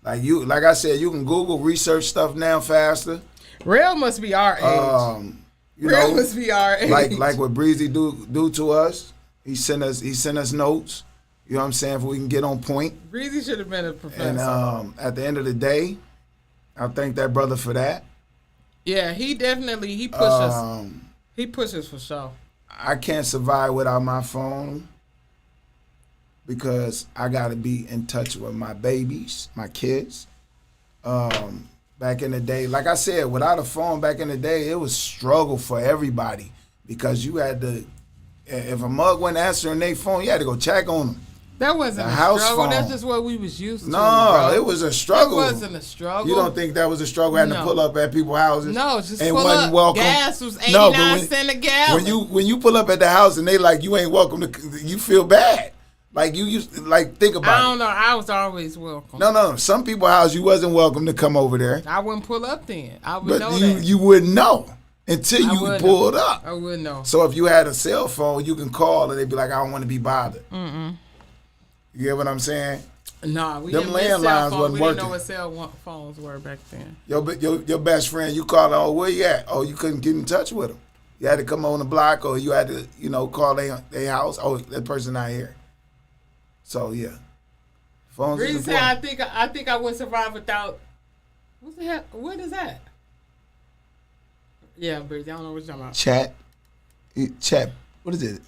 Like I said, you can Google research stuff now faster. Real must be our age. Real must be our age. Like what Breezy do to us. He sent us notes. You know what I'm saying? If we can get on point. Breezy should have been a professor. And at the end of the day, I thank that brother for that. Yeah, he pushes. He pushes for sure. I can't survive without my phone because I got to be in touch with my babies, my kids. Back in the day, like I said, without a phone back in the day, it was struggle for everybody because you had to, if a mug wasn't answering their phone, you had to go check on them. That wasn't the a house struggle. phone. That's just what we was used to. No, bro. it was a struggle. It wasn't a struggle. You don't think that was a struggle having to pull up at people's houses? No, just and pull wasn't up. welcome. Gas was 89 cents a gallon. When you pull up at the house and they like you ain't welcome to, you feel bad. Like you used like think about it. I don't know. I was always welcome. No. Some people's house you wasn't welcome to come over there. I wouldn't pull up then. I would But know you that. you wouldn't know until you pulled up. I wouldn't know. So if you had a cell phone, you can call and they'd be like, I don't want to be bothered. You get what I'm saying? No, we Them didn't miss landlines cell phones. wasn't We working. didn't know what cell phones were back then. Your best friend, you call, oh, where you at? Oh, you couldn't get in touch with them. You had to come on the block or you had to, call their house. Oh, that person not here. So, yeah. Phones is Reason say important. I think I would survive without. What the heck? What is that? Yeah, Breezy, I don't know what you're talking about. Chat. What is it?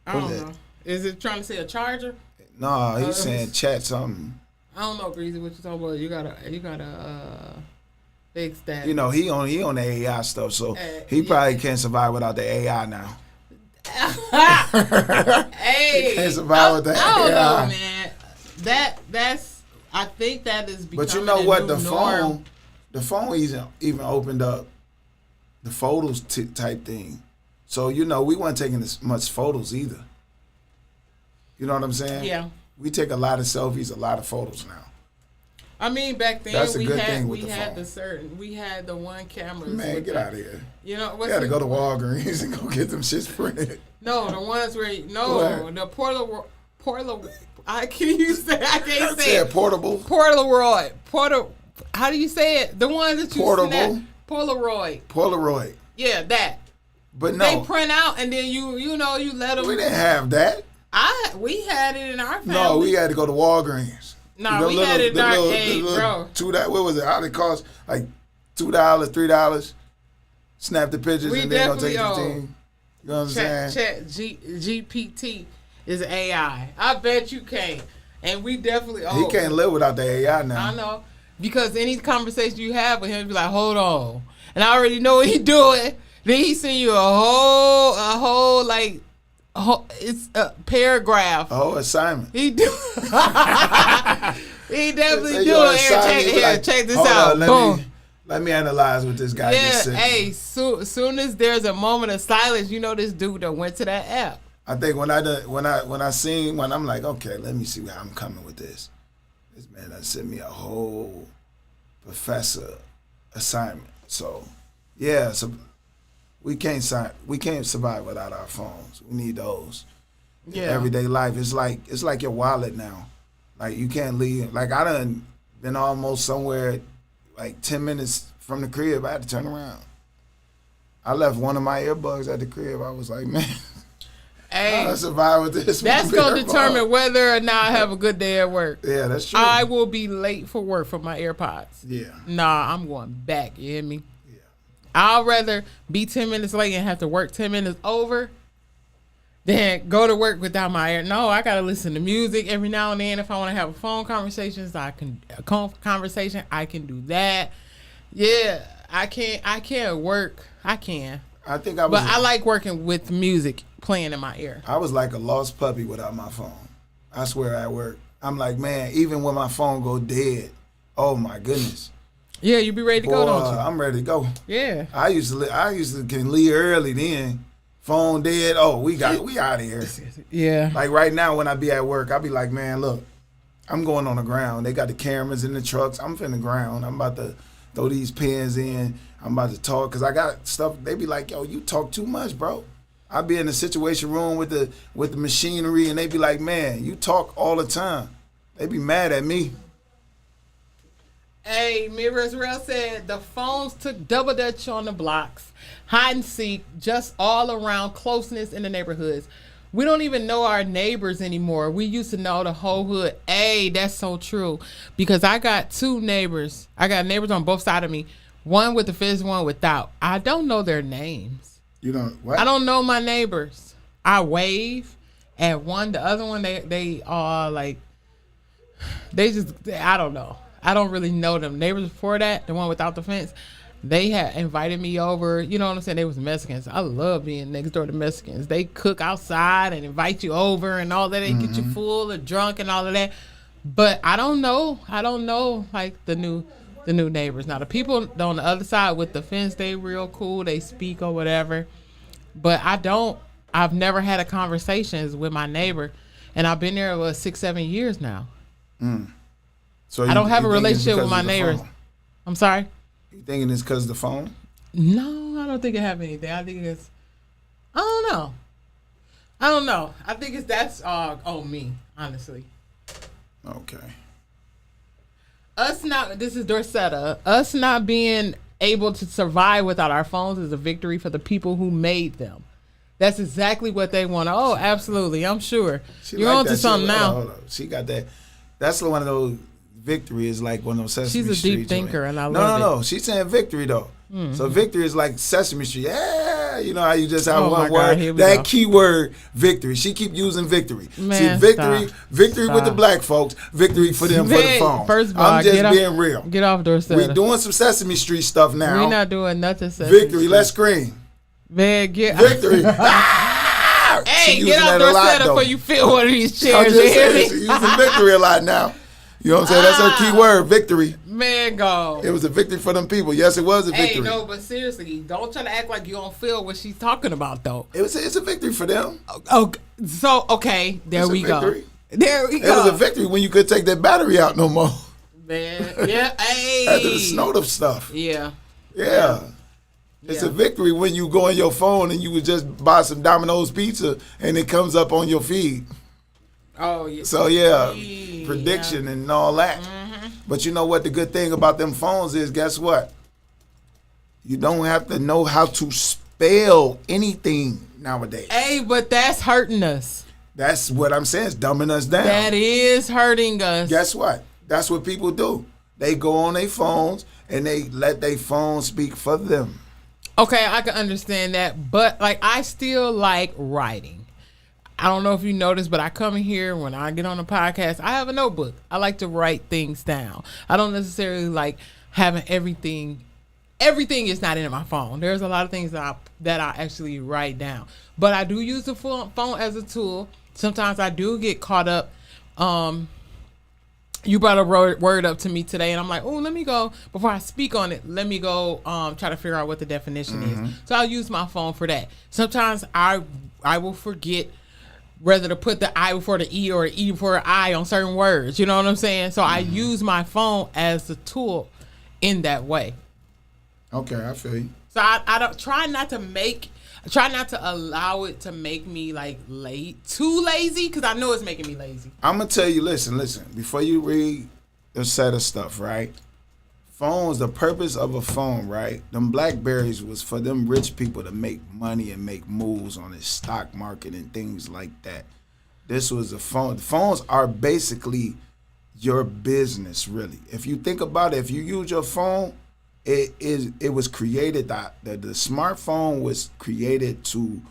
I don't know. Is it trying to say a charger? No, he's saying chat something. I don't know, Breezy, what you talking about. You gotta fix that. He on the AI stuff, so he probably can't survive without the AI now. Hey, He can't survive with the I don't AI. know, man. That's I think that is becoming But you know what? the norm. The phone even opened up the photos type thing. So we weren't taking as much photos either. You know what I'm saying? Yeah. We take a lot of selfies, a lot of photos now. I mean, back then That's a we good had thing with we the had phone. we had the one cameras. Man, with get the- out of here. You know You what's got to the- go to Walgreens and go get them shits printed. No, the ones where What? the Polaroid. I can't say it. Portable. Polaroid. How do you say it? The ones that you Portable. snap. Polaroid. Polaroid. Yeah, that. But They no, print out and then you let them. we didn't have that. We had it in our family. No, we had to go to Walgreens. No, we had it in our age, bro. What was it? How they cost? Like $2, $3. Snap the pictures We and then gonna take definitely the team. You know what I'm saying? GPT is AI. I bet you can't. And we definitely. He can't live without the AI now. I know. Because any conversation you have with him, be like, hold on. And I already know what he doing. Then he send you a whole it's a paragraph. A whole assignment. He do. He definitely Say do. your Here, assignment, he be like, check this hold out. on, Boom. Let me analyze what this guy just said. Hey, soon as there's a moment of silence, this dude that went to that app. I think when I seen one, I'm like, okay, let me see how I'm coming with this. This man done sent me a whole professor assignment. So yeah, so we can't survive without our phones. We need those. Yeah. Everyday life. It's like your wallet now. Like you can't leave. Like I done been almost somewhere like 10 minutes from the crib. I had to turn around. I left one of my earbuds at the crib. I was like, man, Hey, I survive with this. that's going to determine whether or not I have a good day at work. Yeah, that's true. I will be late for work for my AirPods. Yeah. Nah, I'm going back. You hear me? Yeah. I'd rather be 10 minutes late and have to work 10 minutes over than go to work without my ear. No, I got to listen to music every now and then. If I want to have a phone conversation, I can do that. Yeah, I can't work. I can. I think I was. But I like working with music playing in my ear. I was like a lost puppy without my phone. I swear at work. I'm like, man, even when my phone go dead, oh my goodness. Yeah, you be ready to go, don't you? I'm ready to go. Yeah. I used to can leave early then. Phone dead. Oh, we out of here. Yeah. Like right now when I be at work, I be like, man, look, I'm going on the ground. They got the cameras in the trucks. I'm finna ground. I'm about to throw these pens in. I'm about to talk because I got stuff. They be like, yo, you talk too much, bro. I be in the situation room with the machinery, and they be like, man, you talk all the time. They be mad at me. Hey, Mira Israel said the phones took double dutch on the blocks, hide and seek, just all around closeness in the neighborhoods. We don't even know our neighbors anymore. We used to know the whole hood. Hey, that's so true. Because I got two neighbors. I got neighbors on both sides of me. One with the fence, one without. I don't know their names. You don't what? I don't know my neighbors. I wave at one. The other one, they are like, I don't know. I don't really know them. Neighbors before that, the one without the fence, they had invited me over. You know what I'm saying? They was Mexicans. I love being next door to Mexicans. They cook outside and invite you over and all that. They get you full or drunk and all of that. But I don't know. Like the new neighbors. Now the people on the other side with the fence, they real cool. They speak or whatever. But I've never had a conversations with my neighbor, and I've been there 6-7 years now. So I don't have a relationship with my neighbors. I'm sorry? You thinking it's because of the phone? No, I don't think it have anything. I think it's, I don't know. I think that's on me, honestly. Okay. This is Dorsetta. Us not being able to survive without our phones is a victory for the people who made them. That's exactly what they want. Oh, absolutely. I'm sure. You're like on to something now. Hold on. She got that. That's one of those victory is like one of those Sesame Street. She's a deep thinker, and I love it. No. She's saying victory, though. Mm-hmm. So victory is like Sesame Street. Yeah. You know how you just have one word. That key word, victory. She keep using victory. Man, see, victory with the black folks. Victory for them for the phone. First of all, I'm just being real. Get off Dorsetta. We're doing some Sesame Street stuff now. We're not doing nothing Sesame Victory. Street. Let's scream. Man, get victory. Hey, get off Dorsetta before you feel one of these chairs. I'm just saying, she's using victory a lot now. You know what I'm saying? That's her key word, victory. Man, go. It was a victory for them people. Yes, it was a victory. Hey, no, but seriously, don't try to act like you don't feel what she's talking about, though. It's a victory for them. Okay, there we go. There we go. It was a victory when you could take that battery out no more. Man, yeah, hey. After the Snowden stuff. Yeah. It's a victory when you go on your phone and you would just buy some Domino's pizza and it comes up on your feed. Oh, yeah. So, prediction and all that. Mm-hmm. But you know what the good thing about them phones is, guess what? You don't have to know how to spell anything nowadays. Hey, but that's hurting us. That's what I'm saying. It's dumbing us down. That is hurting us. Guess what? That's what people do. They go on their phones and they let their phone speak for them. Okay, I can understand that. But, I still like writing. I don't know if you noticed, but I come in here when I get on a podcast, I have a notebook. I like to write things down. I don't necessarily like having everything. Everything is not in my phone. There's a lot of things that I actually write down. But I do use the phone as a tool. Sometimes I do get caught up. You brought a word up to me today, and I'm like, oh, let me go, before I speak on it, let me go try to figure out what the definition is. So I'll use my phone for that. Sometimes I will forget whether to put the I before the E or the E before the I on certain words. You know what I'm saying? So I use my phone as a tool in that way. Okay, I feel you. So I don't try not to allow it to make me too lazy, because I know it's making me lazy. I'm gonna tell you, listen, before you read the set of stuff, right? Phones, the purpose of a phone, right? Them Blackberries was for them rich people to make money and make moves on the stock market and things like that. This was a phone. Phones are basically your business, really. If you think about it, if you use your phone, it was created, the smartphone was created to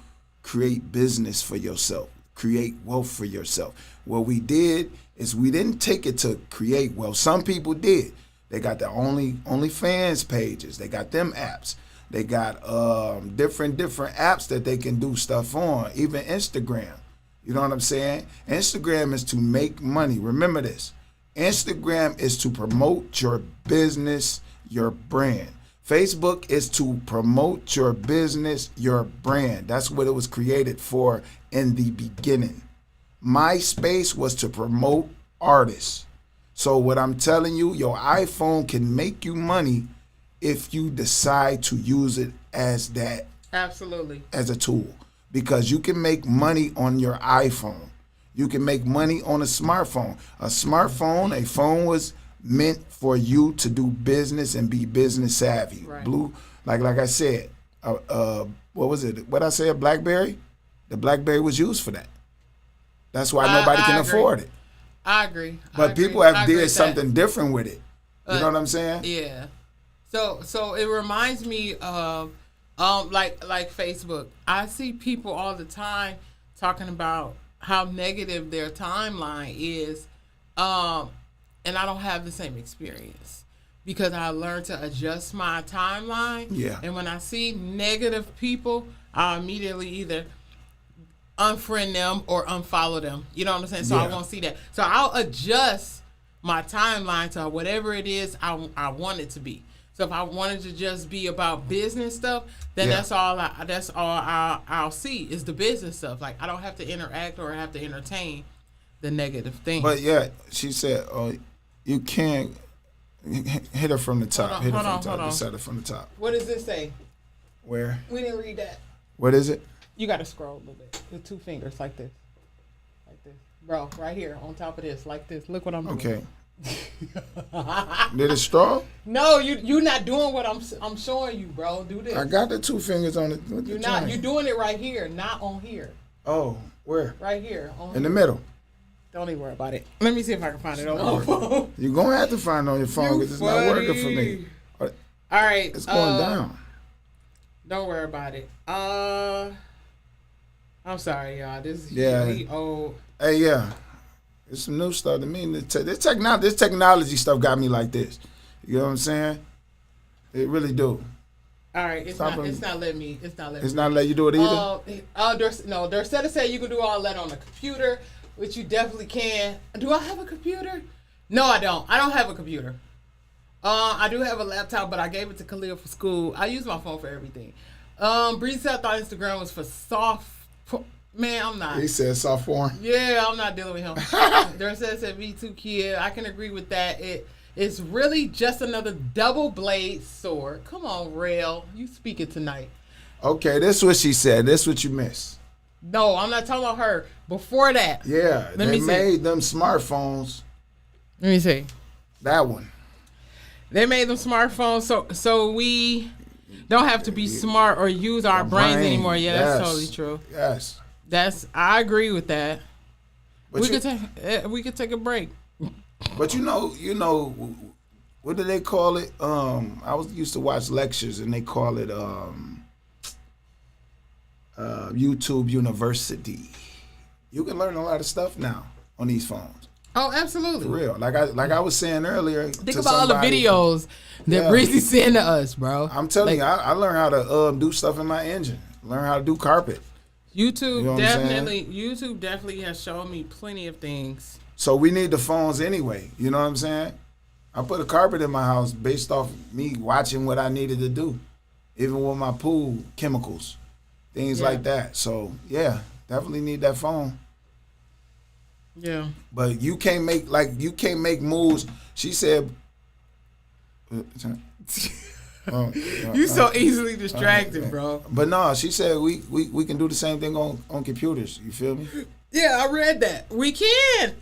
create business for yourself, create wealth for yourself. What we did is we didn't take it to create wealth. Some people did. They got their OnlyFans pages. They got them apps. They got different apps that they can do stuff on. Even Instagram. You know what I'm saying? Instagram is to make money. Remember this. Instagram is to promote your business, your brand. Facebook is to promote your business, your brand. That's what it was created for in the beginning. MySpace was to promote artists. So what I'm telling you, your iPhone can make you money if you decide to use it as that. Absolutely. As a tool. Because you can make money on your iPhone. You can make money on a smartphone. A phone was meant for you to do business and be business savvy. Right. Like I said, what was it? What I said, BlackBerry? The BlackBerry was used for that. That's why nobody can afford it. I agree. But people have did something different with it. You know what I'm saying? Yeah. So it reminds me of like Facebook. I see people all the time talking about how negative their timeline is, and I don't have the same experience because I learned to adjust my timeline. Yeah. And when I see negative people, I immediately either unfriend them or unfollow them. You know what I'm saying? So I won't see that. So I'll adjust my timeline to whatever it is I want it to be. So if I wanted to just be about business stuff, then that's all I'll see is the business stuff. Like I don't have to interact or have to entertain the negative things. But yeah, she said, you can't hit her from the top. Hit her from the top. Just set her from the top. What does this say? Where? We didn't read that. What is it? You got to scroll a little bit with 2 fingers like this. Like this. Bro, right here on top of this, like this. Look what I'm doing. Okay. Did it straw? No, you not doing what I'm showing you, bro. Do this. I got the 2 fingers on it. You're not. You're doing it right here, not on here. Oh, where? Right here. In the middle. Don't even worry about it. Let me see if I can find it on my phone. You're going to have to find it on your phone because it's not working for me. All right. It's going down. Don't worry about it. I'm sorry, y'all. This is really old. Hey, yeah. It's some new stuff to me. This technology stuff got me like this. You know what I'm saying? It really do. All right, it's not letting me. It's not letting you do it either. Dorcetta said you can do all that on a computer, which you definitely can. Do I have a computer? No, I don't. I don't have a computer. I do have a laptop, but I gave it to Khalil for school. I use my phone for everything. Breezy said I thought Instagram was for soft. Man, I'm not. He said soft porn. Yeah, I'm not dealing with him. Dorcetta said V2 kid. I can agree with that. It's really just another double blade sword. Come on, Rail. You speaking tonight. Okay, this is what she said. This is what you missed. No, I'm not talking about her. Before that. Yeah, they made them smartphones. Let me see. That one. They made them smartphones so we don't have to be smart or use our brains anymore. Yeah, that's totally true. Yes. I agree with that. But we could take a break. But you know, what do they call it? I used to watch lectures and they call it YouTube University. You can learn a lot of stuff now on these phones. Oh, absolutely. For real. Like I was saying earlier. Think about all the videos that Breezy sent to us, bro. I'm telling you, I learned how to do stuff in my engine. Learn how to do carpet. YouTube definitely has shown me plenty of things. So we need the phones anyway. You know what I'm saying? I put a carpet in my house based off me watching what I needed to do, even with my pool chemicals, things like that. So yeah, definitely need that phone. Yeah. But you can't make moves. She said. You so easily distracted, bro. But no, she said we can do the same thing on computers. You feel me? Yeah, I read that. We can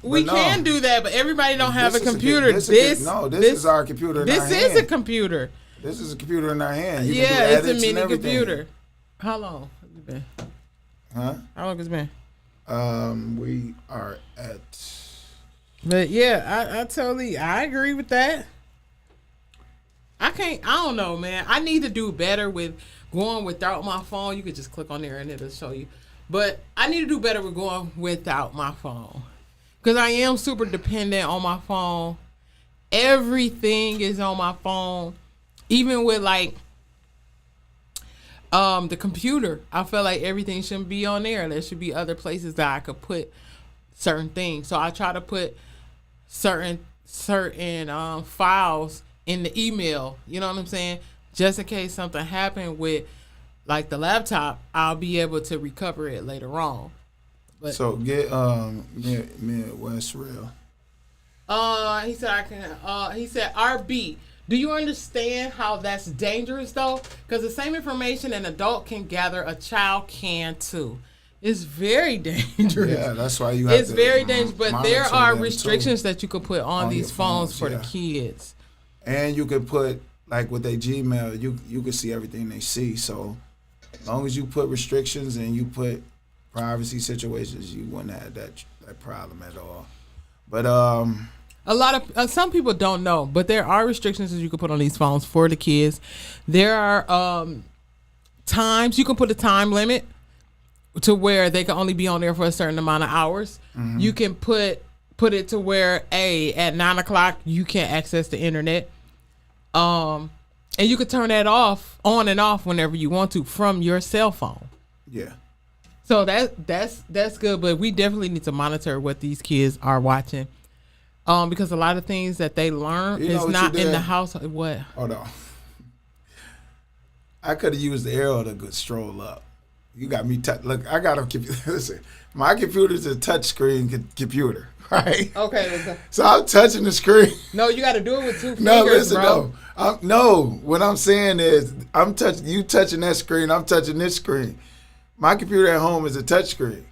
do that, but everybody don't have a computer. This is our computer in our hand. This is a computer. This is a computer in our hand. You it's a mini computer. How long has it been? Huh? How long has it been? We are at. But yeah, I agree with that. I don't know, man. I need to do better with going without my phone. You could just click on there and it'll show you. But I need to do better with going without my phone. Because I am super dependent on my phone. Everything is on my phone. Even with the computer. I feel like everything shouldn't be on there. There should be other places that I could put certain things. So I try to put certain certain files in the email. You know what I'm saying? Just in case something happened with like the laptop, I'll be able to recover it later on. But So get Midwest Real. he said I can. He said RB. Do you understand how that's dangerous though? Because the same information an adult can gather, a child can too. It's very dangerous. Yeah, that's why you have It's very dangerous. But there monitor are them, restrictions too, that you can put on these your phones for yeah. the kids. And you can put, like with their Gmail, you can see everything they see. So as long as you put restrictions and you put privacy situations, you wouldn't have that problem at all. But A lot of some people don't know, but there are restrictions that you can put on these phones for the kids. There are times you can put a time limit to where they can only be on there for a certain amount of hours. Mm-hmm. You can put it to where at 9 o'clock you can't access the internet, and you can turn that on and off whenever you want to from your cell phone. Yeah. So that's good, but we definitely need to monitor what these kids are watching. Because a lot of things that they learn is not in the house. What? Hold on. I could have used the arrow to go stroll up. You got me. Look, I got a computer. Listen, my computer's a touch screen computer, right? Okay. So I'm touching the screen. No, you got to do it with 2 fingers, no, listen, bro. No. What I'm saying is, you touching that screen. I'm touching this screen. My computer at home is a touch screen.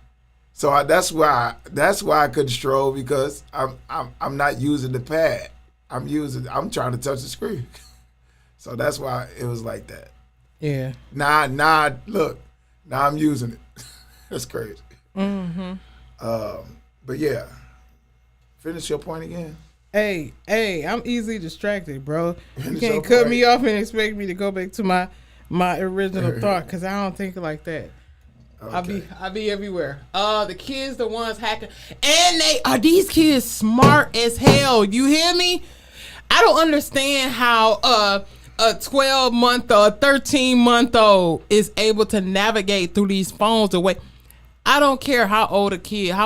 So that's why I couldn't stroll, because I'm not using the pad. I'm trying to touch the screen. So that's why it was like that. Yeah. Look, now I'm using it. That's crazy. Mm-hmm. But yeah, finish your point again. Hey, I'm easily distracted, bro. Finish you can't cut me off and expect me to go back to my original thought, because I don't think like that. Okay. I'll be everywhere. The kids, the ones hacking, and these kids smart as hell. You hear me? I don't understand how a 12-month or 13-month-old is able to navigate through these phones the way. I don't care how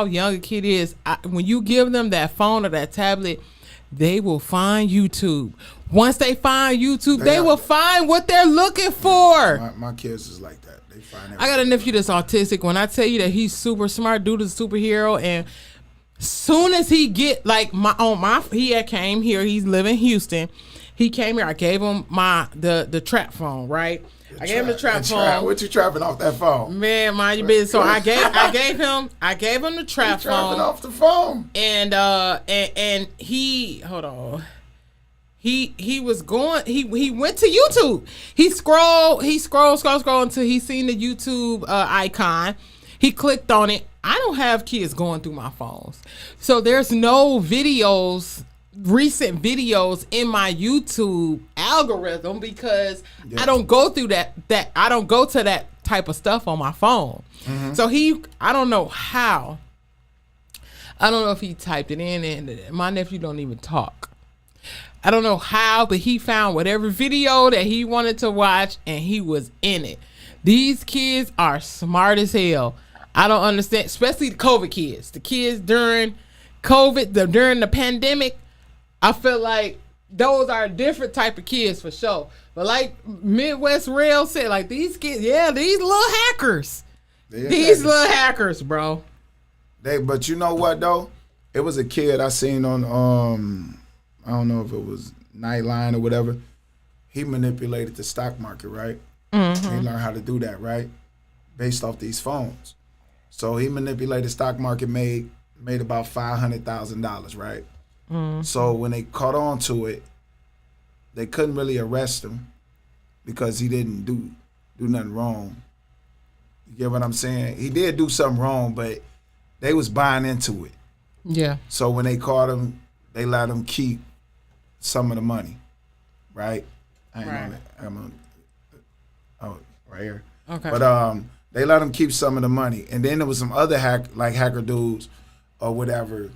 young a kid is. When you give them that phone or that tablet, they will find YouTube. Once they find YouTube, they will find what they're looking for. My kids is like that. They find everything. I got a nephew that's autistic. When I tell you that he's super smart, dude is a superhero, and soon as he get he had came here. He's living in Houston. He came here. I gave him the trap phone, right? I gave him the trap phone. What you trapping off that phone? Man, mind your business. So I gave him the trap phone. Trapping off the phone. And he hold on. He was going. He went to YouTube. He scrolled until he seen the YouTube icon. He clicked on it. I don't have kids going through my phones, so there's no recent videos in my YouTube algorithm, because I don't go through that I don't go to that type of stuff on my phone. Mm-hmm. So I don't know how. I don't know if he typed it in, and my nephew don't even talk. I don't know how, but he found whatever video that he wanted to watch, and he was in it. These kids are smart as hell. I don't understand, especially the COVID kids. The kids during COVID, during the pandemic, I feel like those are a different type of kids for sure. But like Midwest Rail said, like these kids, these little hackers. Little hackers, bro. But you know what though? It was a kid I seen on I don't know if it was Nightline or whatever. He manipulated the stock market, right? Mm-hmm. He learned how to do that, right? Based off these phones. So he manipulated the stock market, made about $500,000, right? Mm-hmm. So when they caught on to it, they couldn't really arrest him because he didn't do nothing wrong. You get what I'm saying? He did do something wrong, but they was buying into it. Yeah. So when they caught him, they let him keep some of the money, right? I ain't on it. Right here. Okay. But they let him keep some of the money, and then there was some other hacker dudes or whatever.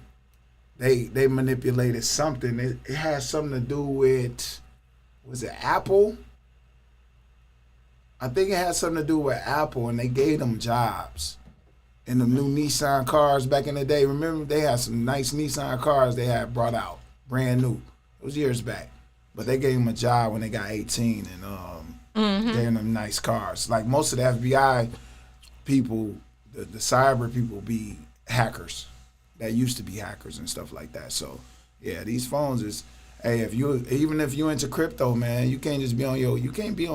They manipulated something. It had something to do with, was it Apple? I think it had something to do with Apple, and they gave them jobs. And the new Nissan cars back in the day, remember they had some nice Nissan cars they had brought brand new. It was years back. But they gave him a job when they got 18 and gave them nice cars. Like most of the FBI people, the cyber people be hackers. That used to be hackers and stuff like that. So yeah, these phones is, hey, even if you into crypto, man, you can't be on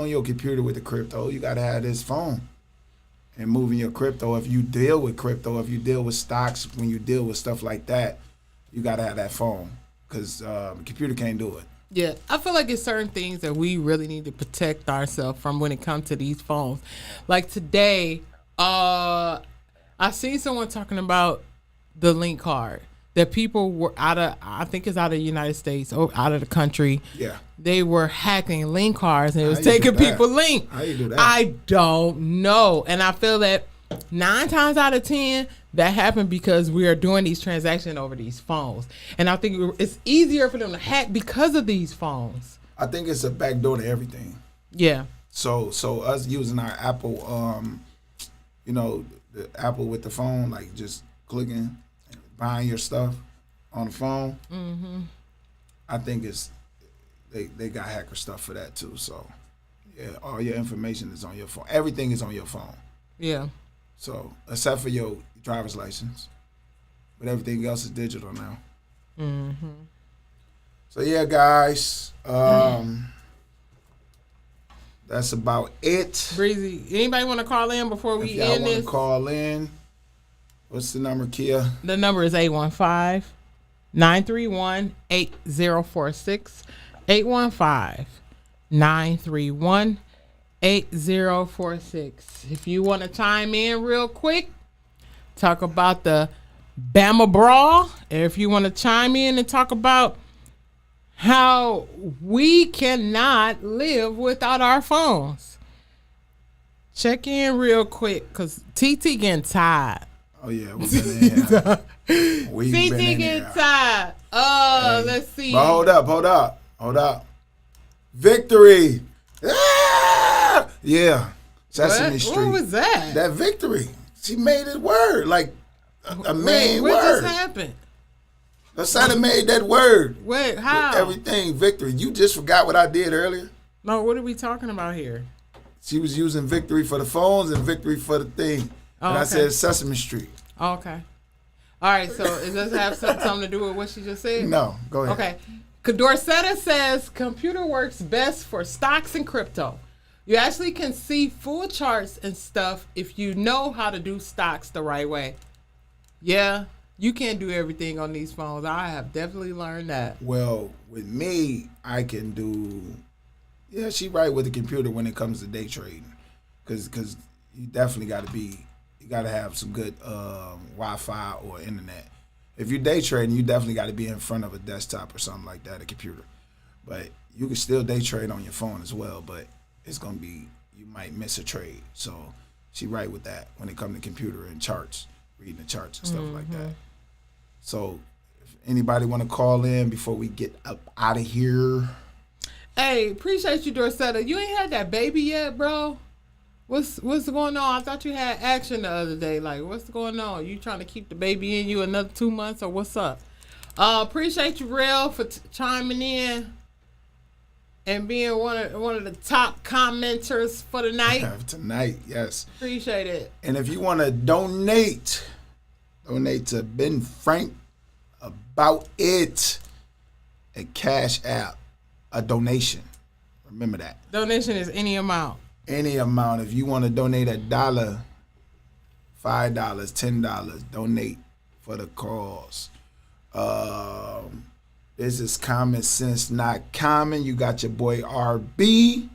your computer with the crypto. You gotta have this phone and moving your crypto. If you deal with crypto, if you deal with stocks, when you deal with stuff like that, you gotta have that phone because the computer can't do it. Yeah, I feel like it's certain things that we really need to protect ourselves from when it comes to these phones. Like today, I seen someone talking about the link card that people were I think it's out of the United States or out of the country. Yeah. They were hacking link cards and it was taking people link. How you do that? I don't know. And I feel that 9 times out of 10, that happened because we are doing these transactions over these phones. And I think it's easier for them to hack because of these phones. I think it's a backdoor to everything. Yeah. So us using our Apple, the Apple with the phone, like just clicking, buying your stuff on the phone. Mm-hmm. I think they got hacker stuff for that too. So yeah, all your information is on your phone. Everything is on your phone. Yeah. So except for your driver's license, but everything else is digital now. Mm-hmm. So yeah, guys, that's about it. Breezy, anybody want to call in before we if y'all end want this? to call in, what's the number, Kia? The number is 815-931-8046. 815-931-8046. If you want to chime in real quick, talk about the Bama Brawl. If you want to chime in and talk about how we cannot live without our phones, check in real quick because TT getting tired. Oh yeah, we've been in here. TT getting tired. Oh, let's see. But hold up. Victory. Ah! Yeah. Sesame Street. What was that? That victory. She made it word. Like a main word. What just happened? Lasana made that word. Wait, how? With everything, victory. You just forgot what I did earlier? No, what are we talking about here? She was using victory for the phones and victory for the thing. Oh, and I okay. said Sesame Street. Oh, okay. All right, so does this have something to do with what she just said? No, go ahead. Okay. Dorsetta says computer works best for stocks and crypto. You actually can see full charts and stuff if you know how to do stocks the right way. Yeah, you can't do everything on these phones. I have definitely learned that. Well, with me, I can do. Yeah, she right with the computer when it comes to day trading, because you definitely got to be. You got to have some good Wi-Fi or internet. If you're day trading, you definitely got to be in front of a desktop or something like that, a computer. But you can still day trade on your phone as well. But it's gonna be, you might miss a trade. So she right with that when it comes to computer and charts, reading the charts and stuff like that. So if anybody want to call in before we get up out of here. Hey, appreciate you, Dorsetta. You ain't had that baby yet, bro. What's going on? I thought you had action the other day. Like, what's going on? You trying to keep the baby in you another 2 months, or what's up? Appreciate you, Real, for chiming in and being one of the top commenters for the night. Tonight, yes. Appreciate it. And if you want to donate to Ben Frank about it, a Cash App, a donation. Remember that. Donation is any amount. Any amount. If you want to donate $1, $5, $10, donate for the cause. This is Common Sense Not Common. You got your boy RB.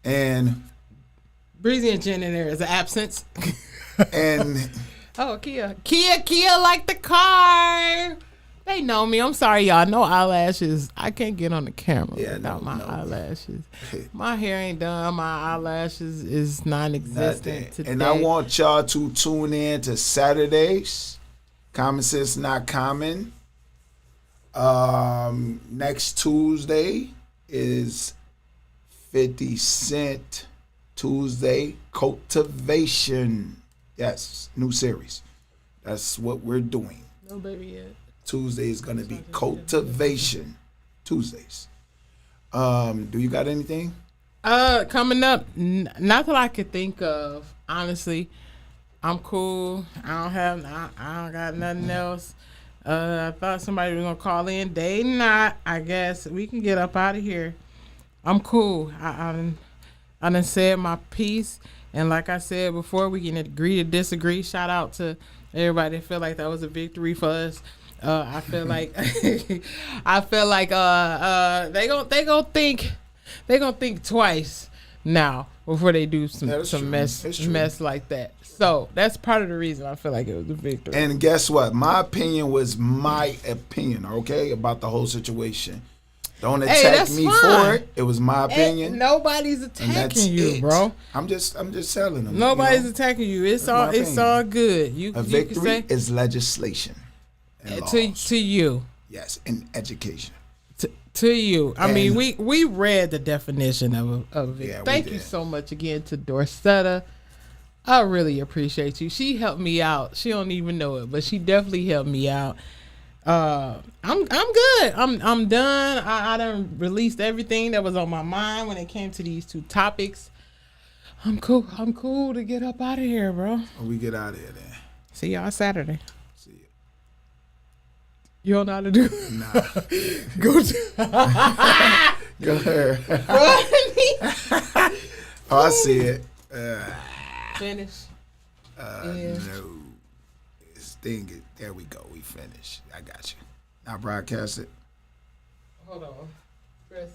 And Breezy and Jen in there is an absence. and oh, Kia like the car. They know me. I'm sorry, y'all. No eyelashes. I can't get on the camera without my eyelashes. My hair ain't done. My eyelashes is non-existent today. And I want y'all to tune in to Saturdays. Common Sense Not Common. Next Tuesday is 50 Cent Tuesday Cultivation. Yes, new series. That's what we're doing. No baby yet. Tuesday is gonna be cultivation Tuesdays. Do you got anything? Coming up, not that I could think of. Honestly, I'm cool. I don't got nothing else. I thought somebody was gonna call in. They not. I guess we can get up out of here. I'm cool. I done said my piece, and like I said before, we can agree to disagree. Shout out to everybody that feel like that was a victory for us. I feel like they gonna think twice now before they do some mess like that. So that's part of the reason I feel like it was a victory. And guess what? My opinion was my opinion, okay, about the whole situation. Don't attack me for it. It was my opinion. Nobody's attacking you, bro. I'm just telling them. Nobody's attacking you. It's all good. A victory is legislation. To you. Yes, in education. To you. I mean, we read the definition of a victory. Yeah, Thank you so much again to Dorsetta. I really appreciate you. She helped me out. She don't even know it, but she definitely helped me out. I'm good. I'm done. I done released everything that was on my mind when it came to these two topics. I'm cool. I'm cool to get up out of here, bro. We get out of here then. See y'all Saturday. See you. You don't know how to do it? Nah. Go ahead. Oh, I see it. Finish. No. There we go. We finished. I got you. Now broadcast it. Hold on. Press.